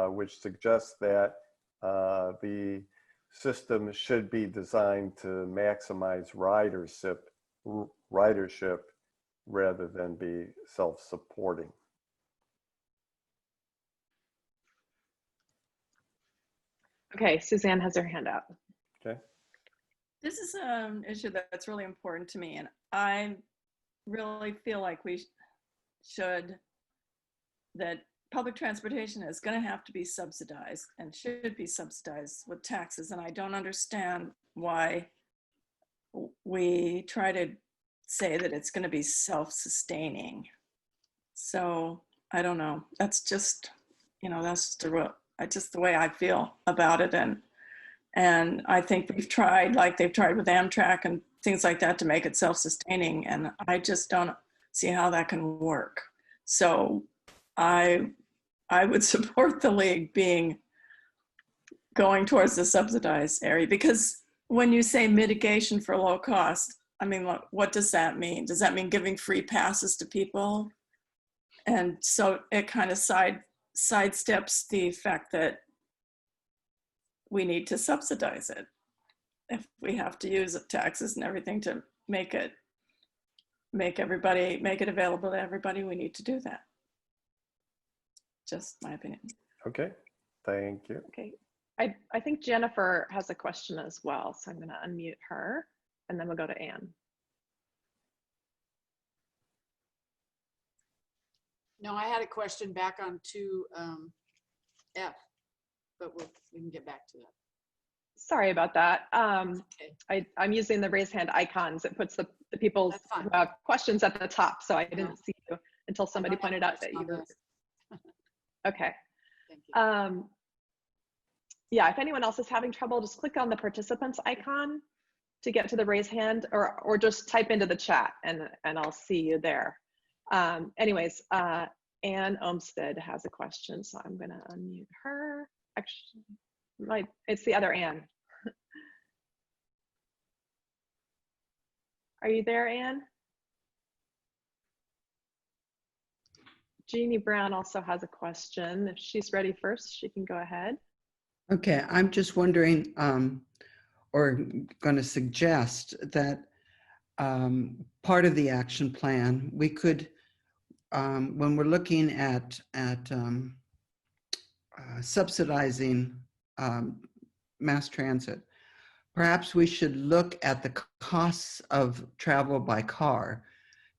which suggests that the system should be designed to maximize ridership rather than be self-supporting. Okay, Suzanne has her hand up. Okay. This is an issue that's really important to me, and I really feel like that public transportation is going to have to be subsidized and should be subsidized with taxes. And I don't understand why we try to say that it's going to be self-sustaining. So I don't know. That's just, that's just the way I feel about it. And I think we've tried, like they've tried with Amtrak and things like that, to make it self-sustaining. And I just don't see how that can work. So I would support the league going towards the subsidized area, because when you say mitigation for low cost, I mean, what does that mean? Does that mean giving free passes to people? And so it kind of sidesteps the fact that we need to subsidize it. If we have to use taxes and everything to make it available to everybody, we need to do that. Just my opinion. Okay, Thank you. Okay. I think Jennifer has a question as well, so I'm going to unmute her, and then we'll go to Anne. No, I had a question back on 2F, but we can get back to that. Sorry about that. Okay. I'm using the raise hand icons. It puts the people's That's fine. questions at the top, so I didn't see you until somebody don't have pointed out that question you on were. this. Okay. Thank you. Yeah, if anyone else is having trouble, just click on the participants icon to get to the raise hand, or just type into the chat and I'll see you there. Anyways, Ann Olmsted has a question, so I'm gonna unmute her. Actually, it's the other Ann. Are you there, Ann? Jeannie Brown also has a question. If she's ready first, she can go ahead. Okay, I'm just wondering, or going to suggest that part of the action plan, we could, when we're looking at subsidizing mass transit, perhaps we should look at the costs of travel by car,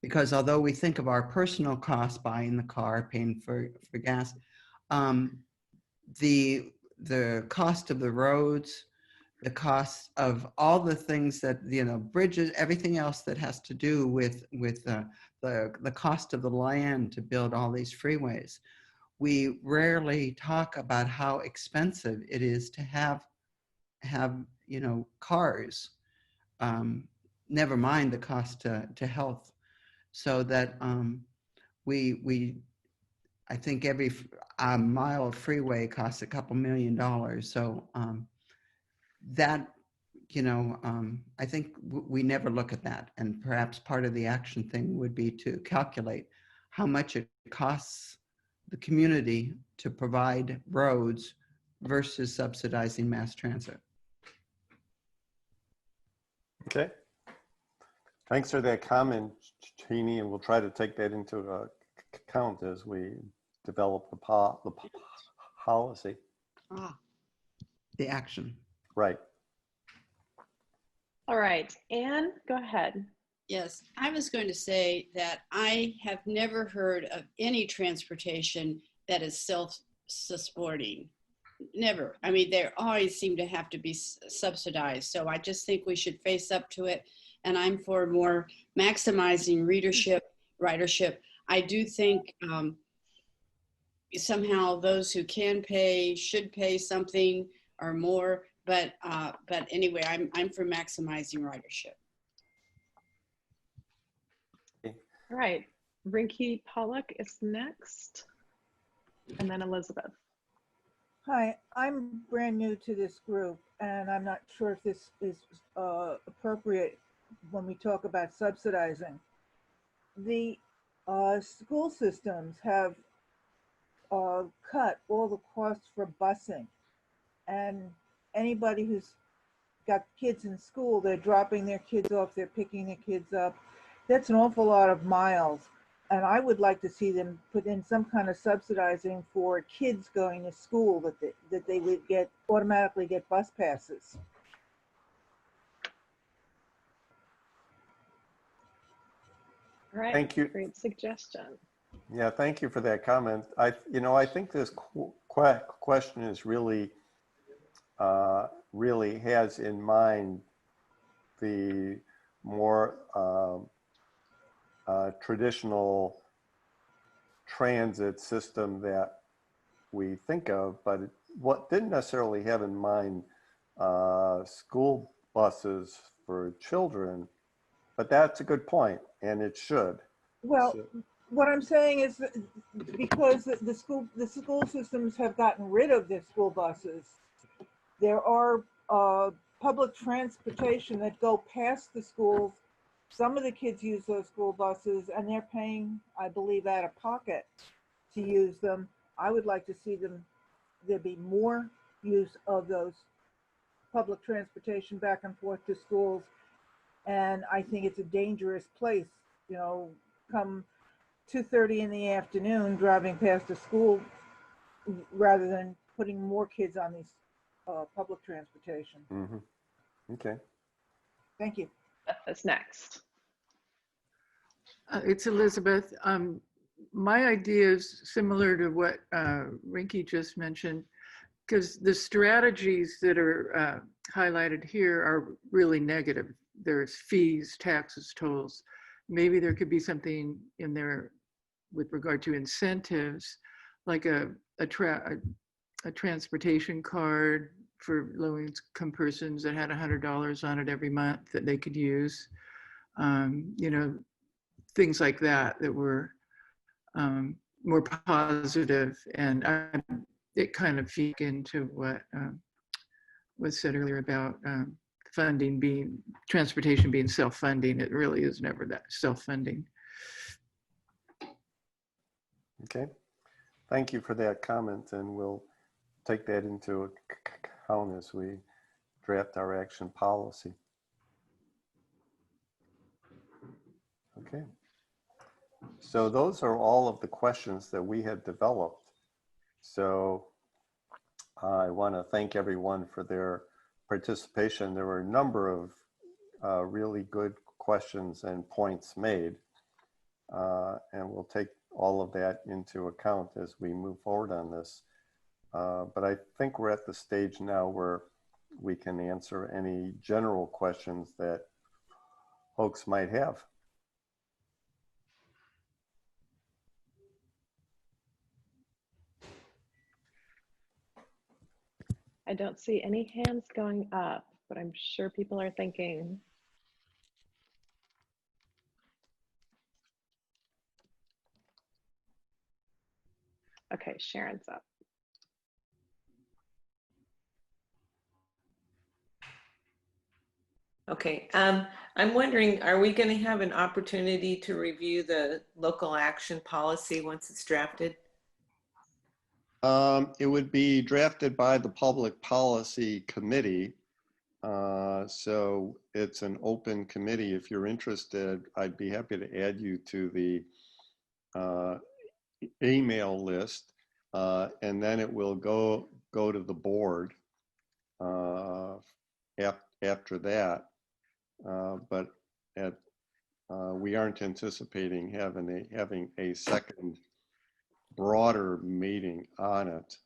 because although we think of our personal costs, buying the car, paying for gas, the cost of the roads, the cost of all the things that, bridges, everything else that has to do with the cost of the land to build all these freeways. We rarely talk about how expensive it is to have cars, never mind the cost to health. So that I think every mile of freeway costs a couple $1 million. So that, I think we never look at that. And perhaps part of the action thing would be to calculate how much it costs the community to provide roads versus subsidizing mass transit. Okay. Thanks for that comment, Jeannie, and we'll try to take that into account as we develop the policy. The action. Right. All right, Anne, go ahead. Yes, I was going to say that I have never heard of any transportation that is self-supporting. Never. I mean, they always seem to have to be subsidized. So I just think we should face up to it. And I'm for more maximizing ridership. I do think somehow those who can pay should pay something or more. But anyway, I'm for maximizing ridership. All right, Rinky Pollock is next, and then Elizabeth. Hi, I'm brand new to this group, and I'm not sure if this is appropriate when we talk about subsidizing. The school systems have cut all the costs for busing, and anybody who's got kids in school, they're dropping their kids off, they're picking their kids up. That's an awful lot of miles. And I would like to see them put in some kind of subsidizing for kids going to school, that they would automatically get bus passes. All right, Thank you. Great suggestion. Yeah, thank you for that comment. I think this question is really has in mind the more traditional transit system that we think of, but what didn't necessarily have in mind school buses for children. But that's a good point, and it should. Well, what I'm saying is that because the school systems have gotten rid of their school buses, there are public transportation that go past the schools. Some of the kids use those school buses, and they're paying, I believe, out of pocket to use them. I would like to see there be more use of those public transportation back and forth to schools. And I think it's a dangerous place, come 2:30 in the afternoon driving past a school rather than putting more kids on these public transportation. Okay. Thank you. That's next. It's Elizabeth. My idea is similar to what Rinky just mentioned, because the strategies that are highlighted here are really negative. There's fees, taxes, tolls. Maybe there could be something in there with regard to incentives, like a transportation card for low-income persons that had $100 on it every month that they could use. You know, things like that that were more positive, and it kind of feeds into what was said earlier about transportation being self-funding. It really is never that self-funding. Okay. Thank you for that comment, and we'll take that into account as we draft our action policy. Okay. So those are all of the questions that we had developed. So I want to thank everyone for their participation. There were a number of really good questions and points made, and we'll take all of that into account as we move forward on this. But I think we're at the stage now where we can answer any general questions that folks might have. I don't see any hands going up, but I'm sure people are thinking. Okay, Sharon's up. Okay, I'm wondering, are we going to have an opportunity to review the local action policy once it's drafted? It would be drafted by the Public Policy Committee. So it's an open committee. If you're interested, I'd be happy to add you to the email list, and then it will go to the board after that. But we aren't anticipating having a second broader meeting on it.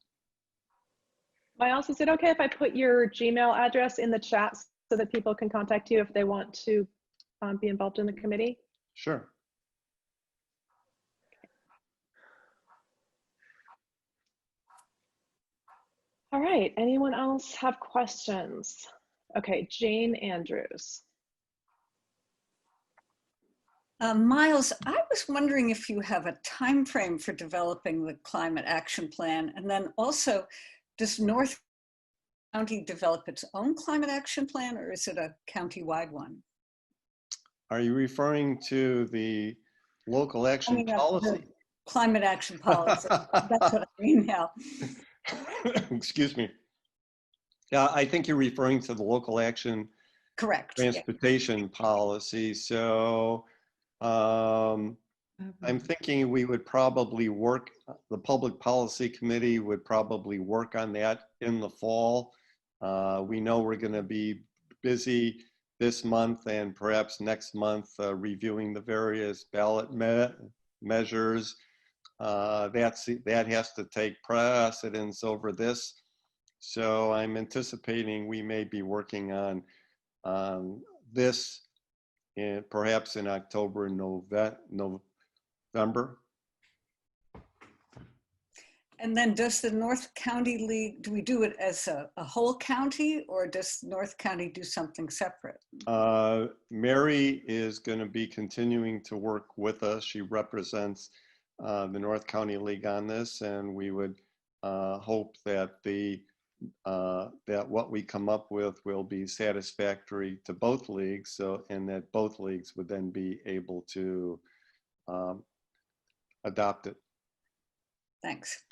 Miles, is it okay if I put your Gmail address in the chat so that people can contact you if they want to be involved in the committee? Sure. All right, anyone else have questions? Okay, Jane Andrews. Miles, I was wondering if you have a time frame for developing the climate action plan, and then also, does North County develop its own climate action plan, or is it a county-wide one? Are you referring to the local action policy? Climate action policy. That's what I mean now. Excuse me. Yeah, I think you're referring to the local action correct transportation policy. So I'm thinking we would probably work, the Public Policy Committee would probably work on that in the fall. We know we're going to be busy this month and perhaps next month reviewing the various ballot measures. That has to take precedence over this. So I'm anticipating we may be working on this perhaps in October and November. And then does the North County League, do we do it as a whole county, or does North County do something separate? Mary is going to be continuing to work with us. She represents the North County League on this, and we would hope that that what we come up with will be satisfactory to both leagues, and that both leagues would then be able to adopt it. Thanks.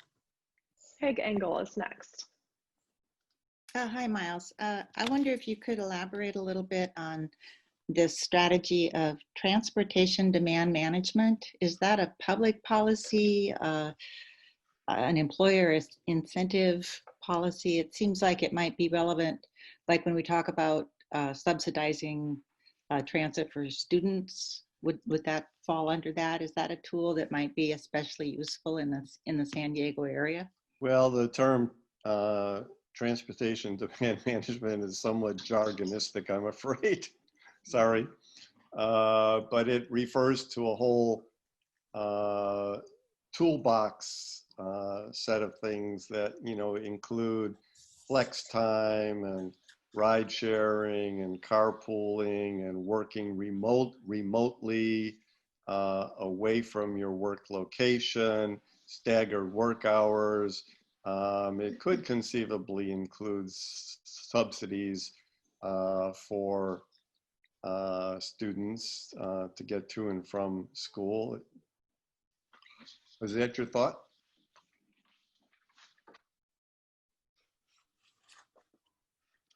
Peg Engel is next. Hi, Miles. I wonder if you could elaborate a little bit on this strategy of transportation demand management. Is that a public policy an employer incentive policy? It seems like it might be relevant, like when we talk about subsidizing transit for students. Would that fall under that? Is that a tool that might be especially useful in the San Diego area? Well, the term transportation demand management is somewhat jargonistic, I'm afraid. Sorry. But it refers to a whole toolbox set of things that, you know, include flex time and ride sharing and carpooling and working remotely away from your work location, staggered work hours. It could conceivably include subsidies for students to get to and from school. Was that your thought?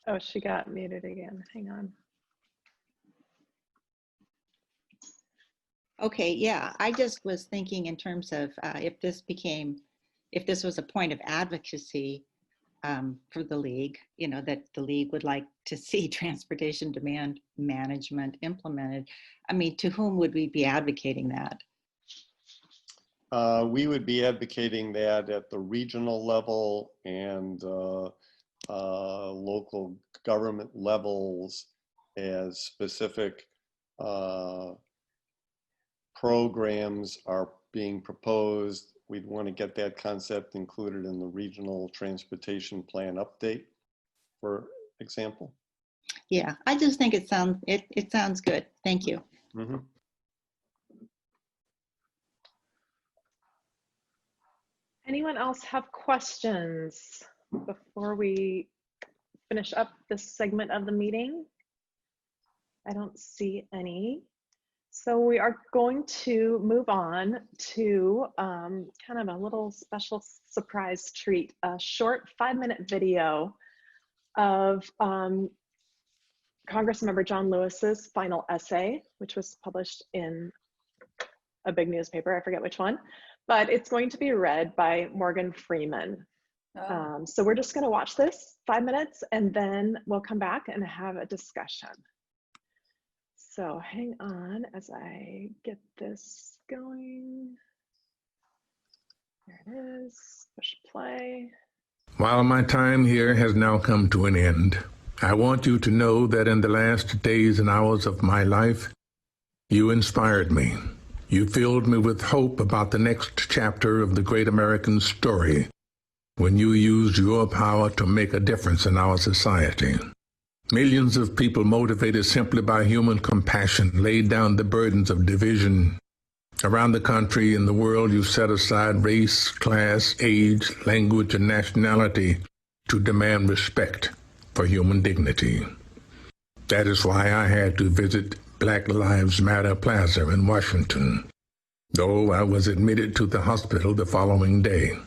Oh, she got muted again. Hang on. Okay, yeah, I just was thinking in terms of if this was a point of advocacy for the league, you know, that the league would like to see transportation demand management implemented. I mean, to whom would we be advocating that? We would be advocating that at the regional level and local government levels as specific programs are being proposed. We'd want to get that concept included in the regional transportation plan update, for example. Yeah, I just think it sounds good. Thank you. Mm-hmm. Anyone else have questions before we finish up this segment of the meeting? I don't see any. So we are going to move on to kind of a little special surprise treat, a short 5-minute video of Congressmember John Lewis's final essay, which was published in a big newspaper, I forget which one, but it's going to be read by Morgan Freeman. So we're just gonna watch this 5 minutes and then we'll come back and have a discussion. So hang on as I get this going. There it is, push play. While my time here has now come to an end, I want you to know that in the last days and hours of my life, you inspired me. You filled me with hope about the next chapter of the great American story when you used your power to make a difference in our society. Millions of people motivated simply by human compassion laid down the burdens of division. Around the country and the world, you set aside race, class, age, language, and nationality to demand respect for human dignity. That is why I had to visit Black Lives Matter Plaza in Washington. Though I was admitted to the hospital the following day,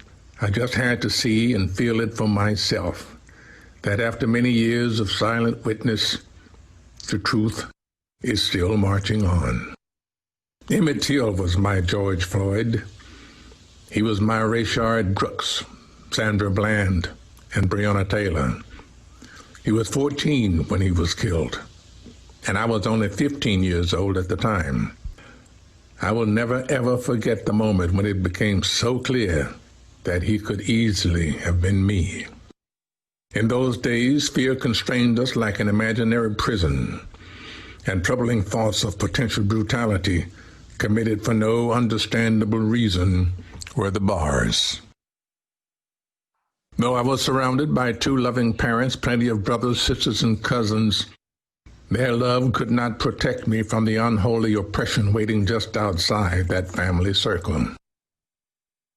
I just had to see and feel it for myself that after many years of silent witness, the truth is still marching on. Emmett Till was my George Floyd. He was my Rayshard Brooks, Sandra Bland, and Breonna Taylor. He was 14 when he was killed, and I was only 15 years old at the time. I will never ever forget the moment when it became so clear that he could easily have been me. In those days, fear constrained us like an imaginary prison, and troubling thoughts of potential brutality committed for no understandable reason were the bars. Though I was surrounded by 2 loving parents, plenty of brothers, sisters, and cousins, their love could not protect me from the unholy oppression waiting just outside that family circle.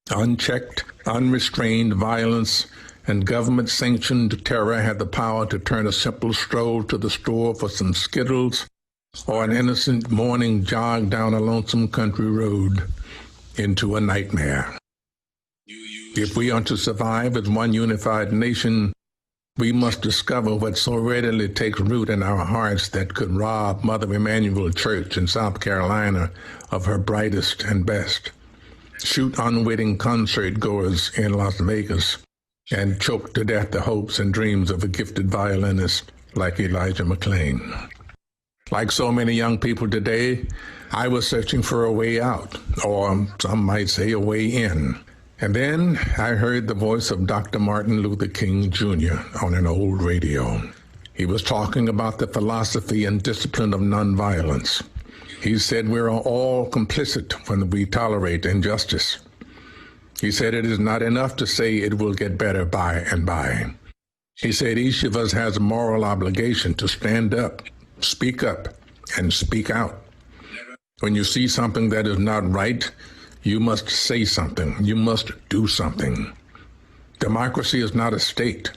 Unchecked, unrestrained violence and government-sanctioned terror had the power to turn a simple stroll to the store for some Skittles or an innocent morning jog down a lonesome country road into a nightmare. If we are to survive as one unified nation, we must discover what so readily takes root in our hearts that could rob Mother Emanuel Church in South Carolina of her brightest and best. shoot unwitting concert goers in Las Vegas, and choke to death the hopes and dreams of a gifted violinist like Elijah McClain. Like so many young people today, I was searching for a way out, or some might say a way in. And then I heard the voice of Dr. Martin Luther King Jr. on an old radio. He was talking about the philosophy and discipline of nonviolence. He said we are all complicit when we tolerate injustice. He said it is not enough to say it will get better by and by. He said each of us has a moral obligation to stand up, and speak out. When you see something that is not right, you must say something. You must do something. Democracy is not a state.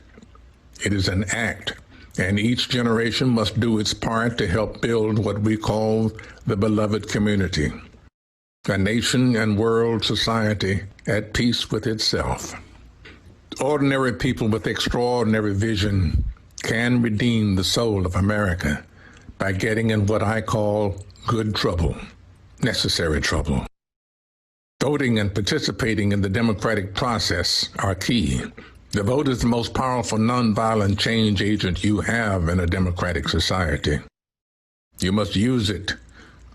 It is an act. And each generation must do its part to help build what we call the beloved community, a nation and world society at peace with itself. Ordinary people with extraordinary vision can redeem the soul of America by getting in what I call good trouble, necessary trouble. Voting and participating in the democratic process are key. The vote is the most powerful nonviolent change agent you have in a democratic society. You must use it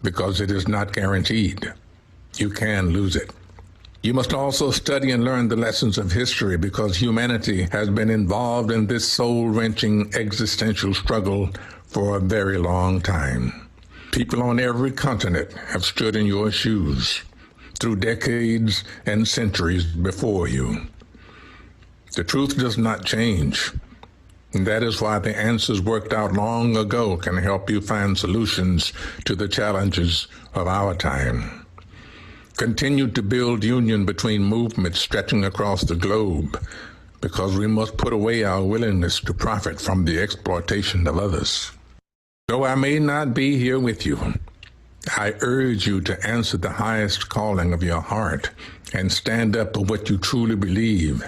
because it is not guaranteed. You can lose it. You must also study and learn the lessons of history because humanity has been involved in this soul-wrenching existential struggle for a very long time. People on every continent have stood in your shoes through decades and centuries before you. The truth does not change. And that is why the answers worked out long ago can help you find solutions to the challenges of our time. Continue to build union between movements stretching across the globe because we must put away our willingness to profit from the exploitation of others. Though I may not be here with you, I urge you to answer the highest calling of your heart and stand up for what you truly believe.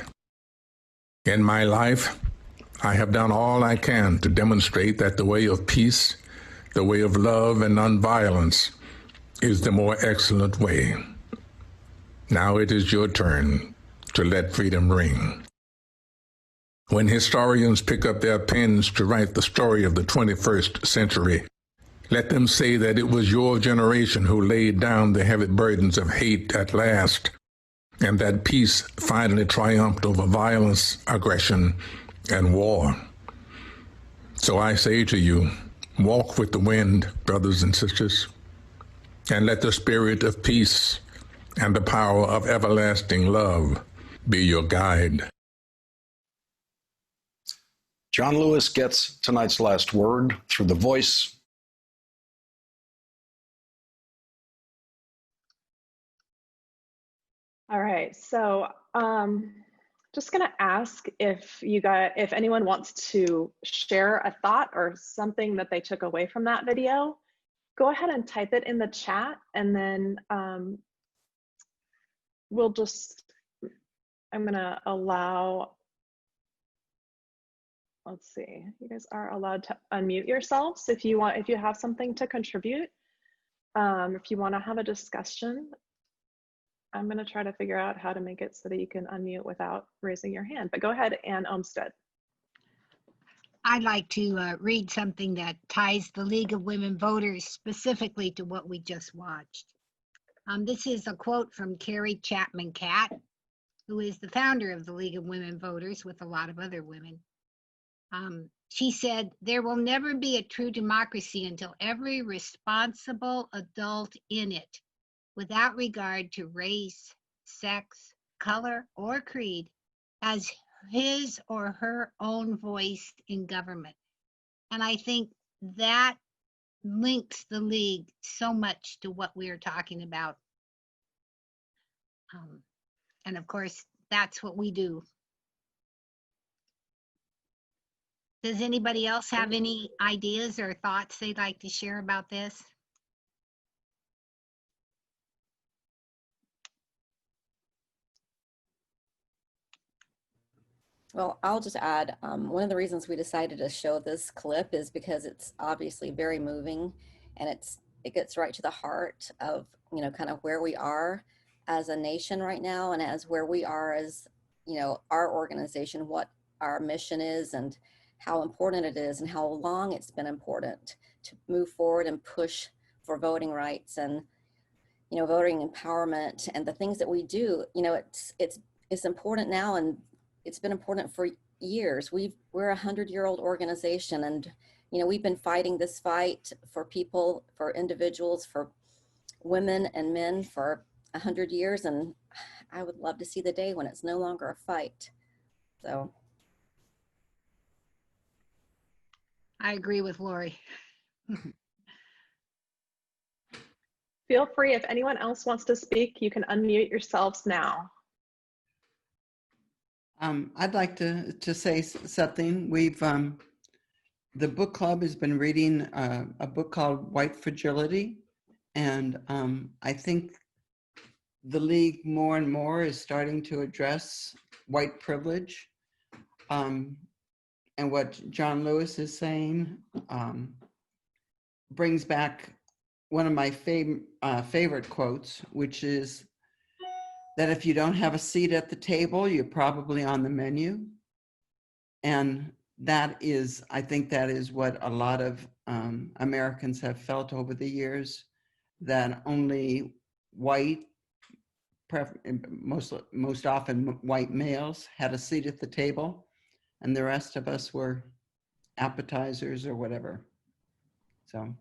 In my life, I have done all I can to demonstrate that the way of peace, the way of love and nonviolence is the more excellent way. Now it is your turn to let freedom ring. When historians pick up their pens to write the story of the 21st century, let them say that it was your generation who laid down the heavy burdens of hate at last, and that peace finally triumphed over violence, aggression, and war. So I say to you, walk with the wind, brothers and sisters, and let the spirit of peace and the power of everlasting love be your guide. John Lewis gets tonight's last word through the voice. All right, so just gonna ask if anyone wants to share a thought or something that they took away from that video. Go ahead and type it in the chat, and then I'm gonna allow, let's see, you guys are allowed to unmute yourselves if you have something to contribute. If you want to have a discussion, I'm going to try to figure out how to make it so that you can unmute without raising your hand. But go ahead, Ann Olmsted. I'd like to read something that ties the League of Women Voters specifically to what we just watched. This is a quote from Carrie Chapman Catt, who is the founder of the League of Women Voters with a lot of other women. She said, "There will never be a true democracy until every responsible adult in it, without regard to race, sex, color, or creed, has his or her own voice in government." And I think that links the League so much to what we are talking about. And of course, that's what we do. Does anybody else have any ideas or thoughts they'd like to share about this? Well, I'll just add, one of the reasons we decided to show this clip is because it's obviously very moving, and it gets right to the heart of, kind of where we are as a nation right now, and as where we are as, you know, our organization, what our mission is and how important it is and how long it's been important to move forward and push for voting rights and, you know, voting empowerment and the things that we do. You know, it's important now, and it's been important for years. We're a 100-year-old organization, and, you know, we've been fighting this fight for people, for individuals, for women and men for 100 years. And I would love to see the day when it's no longer a fight. So. I agree with Lori. Feel free, if anyone else wants to speak, you can unmute yourselves now. I'd like to say something. The book club has been reading a book called White Fragility, and I think the League more and more is starting to address white privilege. And what John Lewis is saying brings back one of my favorite quotes, which is that if you don't have a seat at the table, you're probably on the menu. And that is, I think that is what a lot of Americans have felt over the years, that only white, most often white males, had a seat at the table, and the rest of us were appetizers or whatever. So.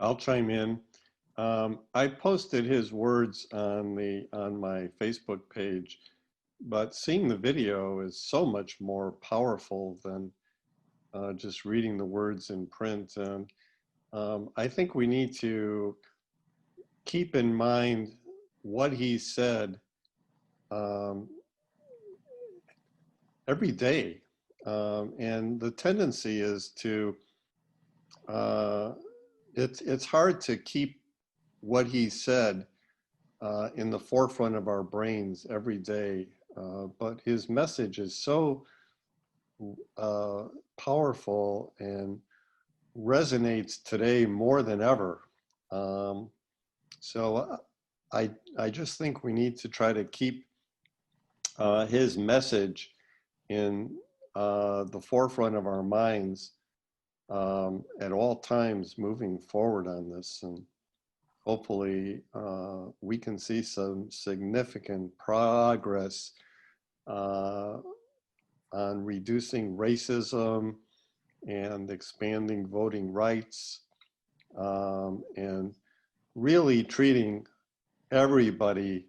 I'll chime in. I posted his words on my Facebook page, but seeing the video is so much more powerful than just reading the words in print. And I think we need to keep in mind what he said every day. And the tendency is to, it's hard to keep what he said in the forefront of our brains every day. But his message is so powerful and resonates today more than ever. So I just think we need to try to keep his message in the forefront of our minds at all times moving forward on this. And hopefully we can see some significant progress on reducing racism and expanding voting rights, and really treating everybody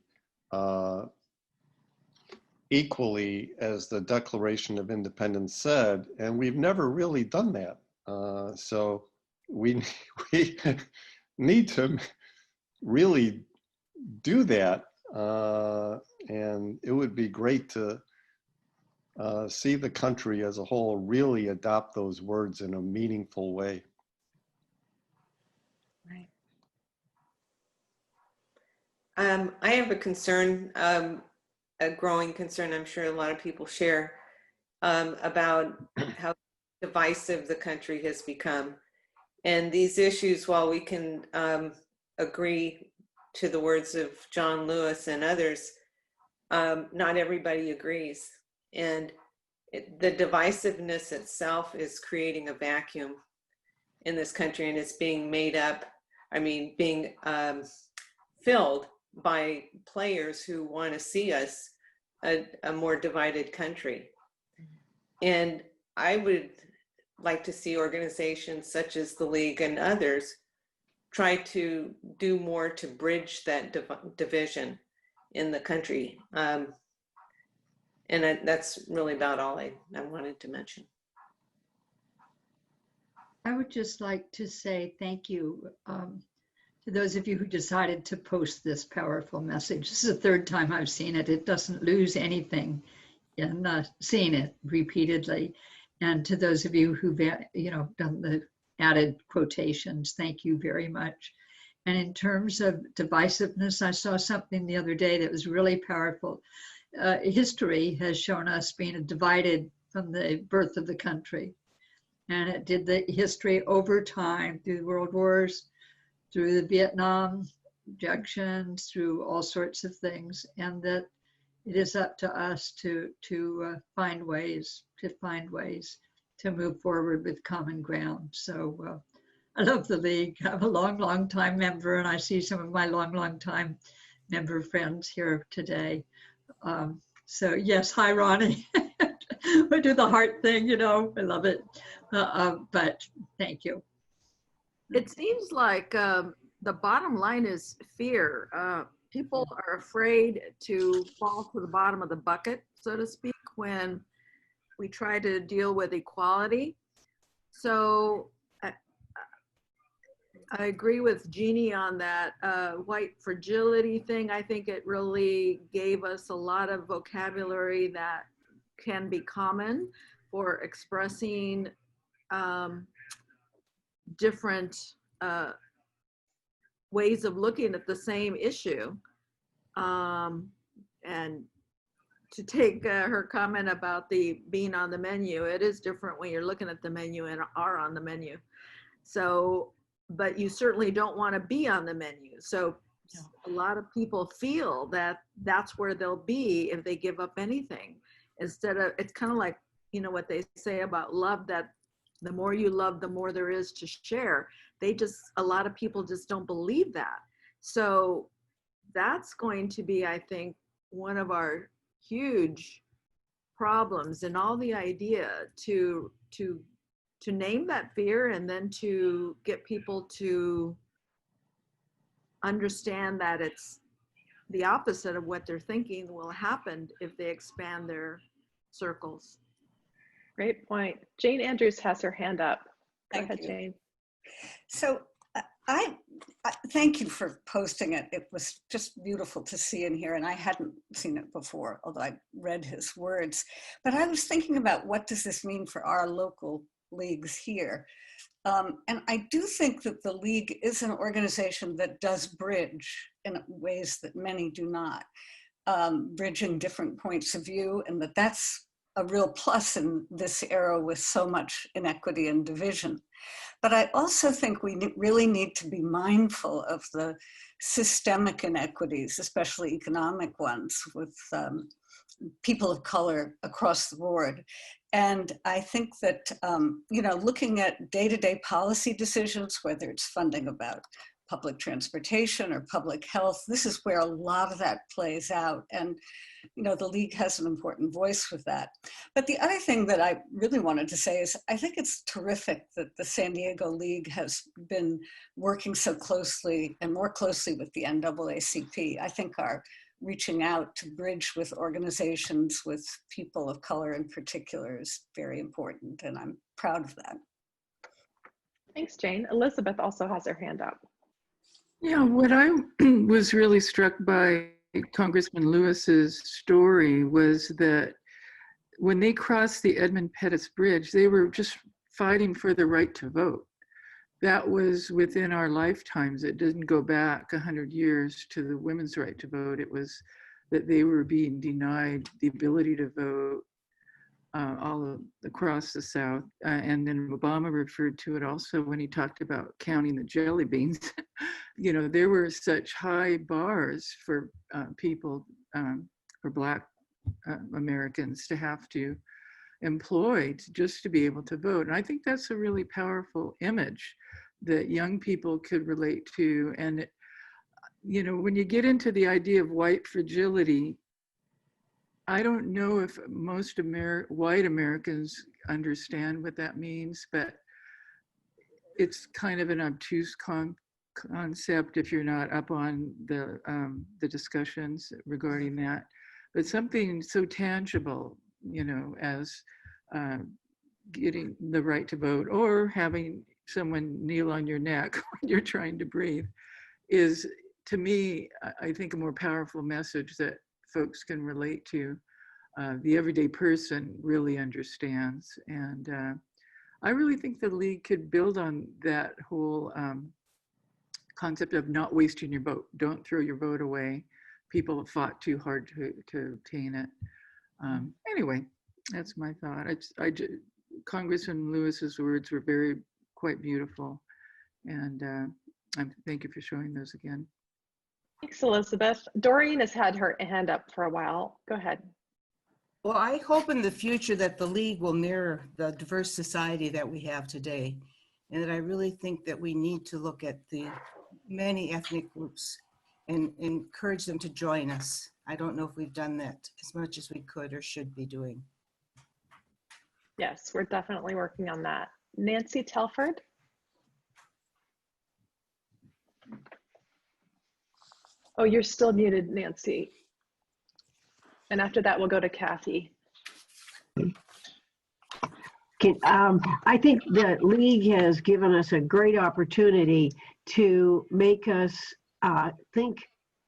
equally, as the Declaration of Independence said, and we've never really done that. So we need to really do that, and it would be great to see the country as a whole really adopt those words in a meaningful way. Right. I have a concern, a growing concern, I'm sure a lot of people share, about how divisive the country has become. And these issues, while we can agree to the words of John Lewis and others, not everybody agrees. And the divisiveness itself is creating a vacuum in this country, and it's being made up, being filled by players who want to see us a more divided country. And I would like to see organizations such as the League and others try to do more to bridge that division in the country. And that's really about all I wanted to mention. I would just like to say thank you to those of you who decided to post this powerful message. This is the third time I've seen it. It doesn't lose anything in seeing it repeatedly. And to those of you who've done the added quotations, thank you very much. And in terms of divisiveness, I saw something the other day that was really powerful. History has shown us being divided from the birth of the country. And it did the history over time through the world wars, through the Vietnam objections, through all sorts of things, and that it is up to us to find ways to move forward with common ground. So I love the League. I'm a long time member, and I see some of my long time member friends here today. So yes, hi Ronnie. We do the heart thing, you know, I love it. But thank you. It seems like the bottom line is fear. People are afraid to fall to the bottom of the bucket, so to speak, when we try to deal with equality. So I agree with Jeannie on that white fragility thing. I think it really gave us a lot of vocabulary that can be common for expressing different ways of looking at the same issue. And to take her comment about the being on the menu, it is different when you're looking at the menu and are on the menu. So, but you certainly don't want to be on the menu. So a lot of people feel that that's where they'll be if they give up anything. Instead of, it's kind of like, you know, what they say about love, that the more you love, the more there is to share. A lot of people just don't believe that. So that's going to be, I think, one of our huge problems, and all the idea to name that fear, and then to get people to understand that it's the opposite of what they're thinking will happen if they expand their circles. Great point. Jane Andrews has her hand up. Go ahead, you. Jane. So I thank you for posting it. It was just beautiful to see in here, and I hadn't seen it before, although I read his words. But I was thinking about, what does this mean for our local leagues here? And I do think that the League is an organization that does bridge in ways that many do not, bridging different points of view, and that's a real plus in this era with so much inequity and division. But I also think we really need to be mindful of the systemic inequities, especially economic ones, with people of color across the board. And I think that, you know, looking at day-to-day policy decisions, whether it's funding about public transportation or public health, this is where a lot of that plays out. And, you know, the League has an important voice with that. But the other thing that I really wanted to say is, I think it's terrific that the San Diego League has been working so closely and more closely with the NAACP. I think our reaching out to bridge with organizations with people of color in particular is very important, and I'm proud of that. Thanks, Jane. Elizabeth also has her hand up. Yeah, what I was really struck by Congressman Lewis's story was that when they crossed the Edmund Pettus Bridge, they were just fighting for the right to vote. That was within our lifetimes. It didn't go back 100 years to the women's right to vote. It was that they were being denied the ability to vote all across the South. And then Obama referred to it also when he talked about counting the jelly beans. You know, there were such high bars for people, for Black Americans to have to employ just to be able to vote. And I think that's a really powerful image that young people could relate to. And, you know, when you get into the idea of white fragility, I don't know if most white Americans understand what that means, but it's kind of an obtuse concept if you're not up on the discussions regarding that. But something so tangible, you know, as getting the right to vote or having someone kneel on your neck when you're trying to breathe is, to me, I think, a more powerful message that folks can relate to. The everyday person really understands. And I really think the League could build on that whole concept of not wasting your vote. Don't throw your vote away. People have fought too hard to obtain it. Anyway, that's my thought. Congressman Lewis's words were quite beautiful. And Thank you for showing those again. Thanks, Elizabeth. Doreen has had her hand up for a while. Go ahead. Well, I hope in the future that the League will mirror the diverse society that we have today. And that I really think that we need to look at the many ethnic groups and encourage them to join us. I don't know if we've done that as much as we could or should be doing. Yes, we're definitely working on that. Nancy Telford. Oh, you're still muted, Nancy. And after that, we'll go to Kathy. I think the League has given us a great opportunity to make us think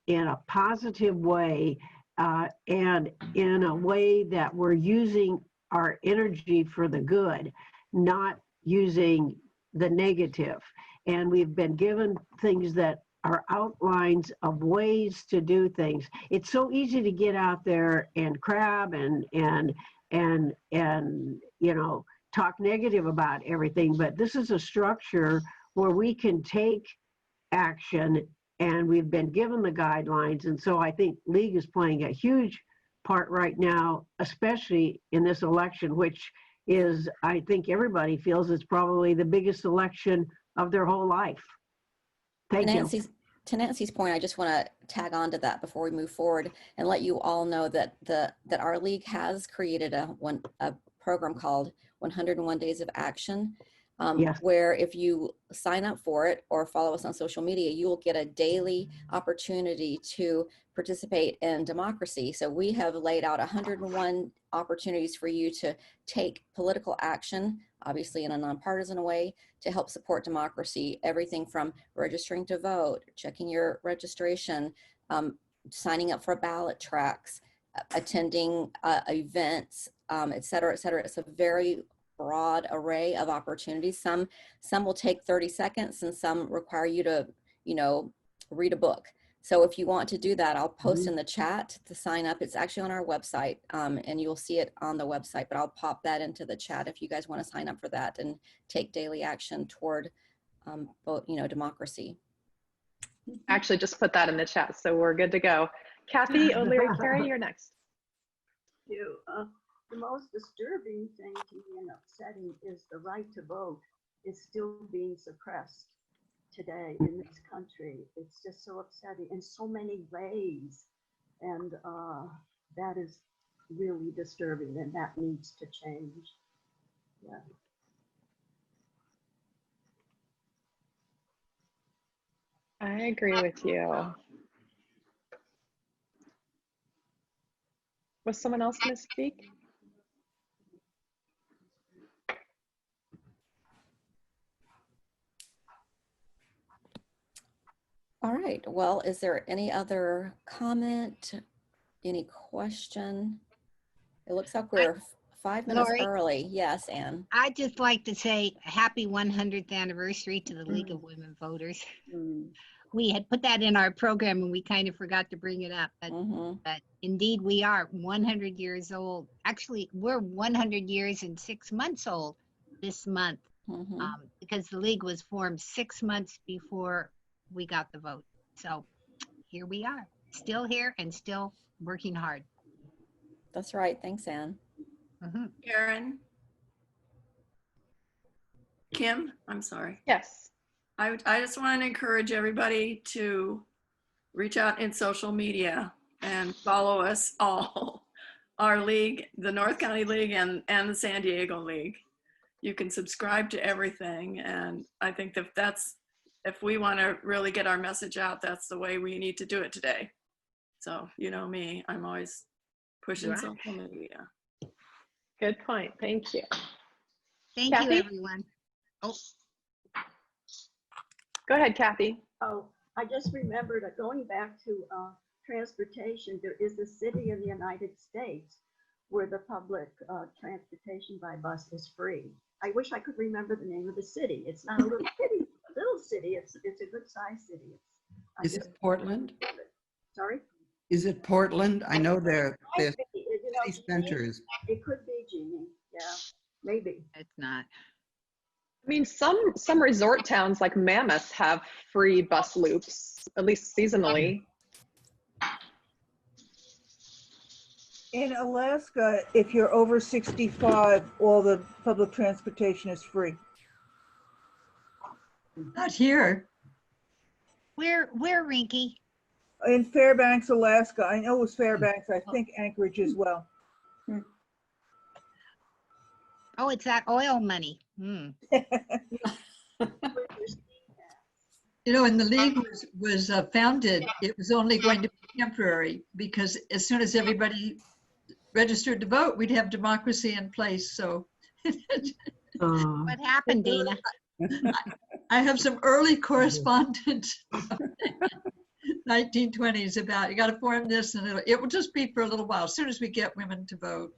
in a positive way and in a way that we're using our energy for the good, not using the negative. And we've been given things that are outlines of ways to do things. It's so easy to get out there and crab and you know, talk negative about everything, but this is a structure where we can take action, and we've been given the guidelines. And so I think League is playing a huge part right now, especially in this election, which is, I think everybody feels it's probably the biggest election of their whole life. Thank you. To Nancy's point, I just want to tag on to that before we move forward and let you all know that that our League has created a program called 101 Days of Action, Yes. where if you sign up for it or follow us on social media, you will get a daily opportunity to participate in democracy. So we have laid out 101 opportunities for you to take political action, obviously in a nonpartisan way, to help support democracy. Everything from registering to vote, checking your registration, signing up for ballot tracks, attending events, et cetera, et cetera. It's a very broad array of opportunities. Some will take 30 seconds and some require you to, you know, read a book. So if you want to do that, I'll post in the chat to sign up. It's actually on our website, and you'll see it on the website, but I'll pop that into the chat if you guys want to sign up for that and take daily action toward, you know, democracy. Actually, just put that in the chat, so we're good to go. Kathy O'Leary-Carey, you're next. Thank you. The most disturbing thing to me and upsetting is the right to vote is still being suppressed today in this country. It's just so upsetting in so many ways. And that is really disturbing, and that needs to change. Yeah. I agree with you. Was someone else going to speak? All right, well, is there any other comment, any question? It looks like we're 5 minutes Lori, early. Yes, Anne. I'd just like to say happy 100th anniversary to the League of Women Voters. We had put that in our program and we kind of forgot to bring it up, but indeed we are 100 years old. Actually, we're 100 years and 6 months old this month, because the League was formed 6 months before we got the vote. So here we are, still here and still working hard. That's right. Thanks, Anne. Karen? Kim, I'm sorry. Yes. I just want to encourage everybody to reach out in social media and follow us all. Our league, the North County League and the San Diego League. You can subscribe to everything. And I think that if we want to really get our message out, that's the way we need to do it today. So, you know me, I'm always pushing social media. Good point. Thank you. Thank Kathy? you, everyone. Oh. Go ahead, Kathy. Oh, I just remembered going back to transportation, there is a city in the United States where the public transportation by bus is free. I wish I could remember the name of the city. It's not a little city, it's a good sized city. Is it Portland? Sorry? Is it Portland? I know their You city know, center is. It could be, Jeannie. Yeah, maybe. It's not. I mean, some resort towns like Mammoth have free bus loops, at least seasonally. In Alaska, if you're over 65, all the public transportation is free. Not here. Where, Rinky? In Fairbanks, Alaska. I know it was Fairbanks. I think Anchorage as well. Oh, it's that oil money. You know, when the league was founded, it was only going to be temporary because as soon as everybody registered to vote, we'd have democracy in place. So What happened, Dana? I have some early correspondence, 1920s, about you got to form this, and it will just be for a little while. As soon as we get women to vote.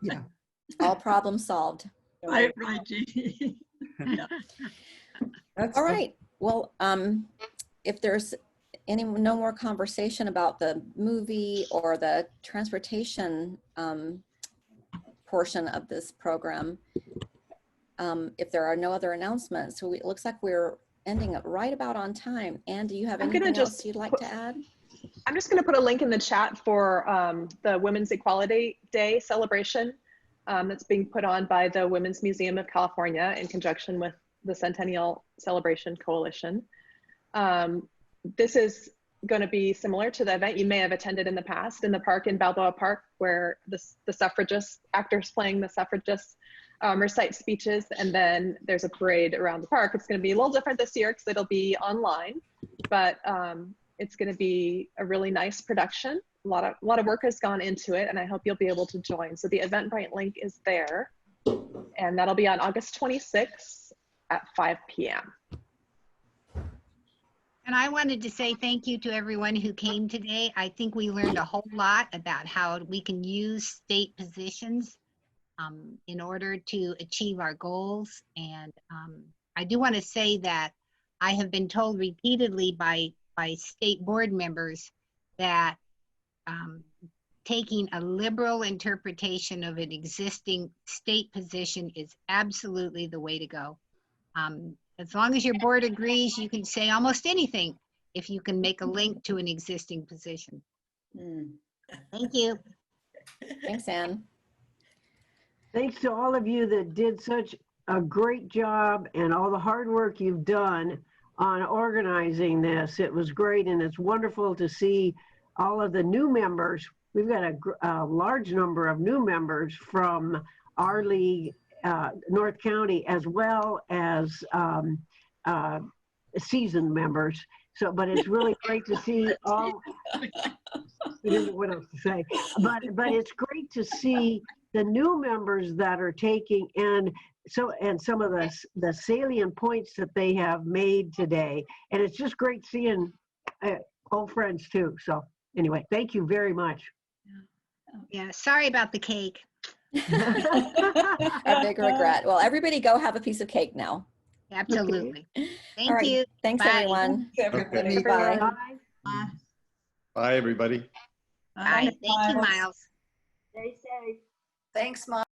Yeah. All problems solved. Right, Jeannie. Yeah. All right. Well, if there's no more conversation about the movie or the transportation portion of this program, if there are no other announcements, so it looks like we're ending up right about on time. Anne, do you have anything else you'd like to add? I'm just going to put a link in the chat for the Women's Equality Day celebration that's being put on by the Women's Museum of California in conjunction with the Centennial Celebration Coalition. This is going to be similar to the event you may have attended in the past in the park in Balboa Park, where the suffragists, actors playing the suffragists, recite speeches, and then there's a parade around the park. It's going to be a little different this year because it'll be online, but it's going to be a really nice production. A lot of work has gone into it, and I hope you'll be able to join. So the Eventbrite link is there, and that'll be on August 26th at 5 p.m. And I wanted to say thank you to everyone who came today. I think we learned a whole lot about how we can use state positions in order to achieve our goals. And I do want to say that I have been told repeatedly by state board members that taking a liberal interpretation of an existing state position is absolutely the way to go. As long as your board agrees, you can say almost anything if you can make a link to an existing position. Thank you. Thanks, Anne. Thanks to all of you that did such a great job and all the hard work you've done on organizing this. It was great, and it's wonderful to see all of the new members. We've got a large number of new members from our league, North County, as well as seasoned members. So, but it's really great to see all. I don't know what else to say, but it's great to see the new members that are taking and some of the salient points that they have made today, and it's just great seeing old friends too. So anyway, thank you very much. Yeah, sorry about the cake. A big regret. Well, everybody go have a piece of cake now. Absolutely. Thank All right. you. Thanks, Bye. everyone. Everybody. Bye. Bye. Bye, everybody. Bye. Thank you, Miles. Stay safe. Thanks, Mom.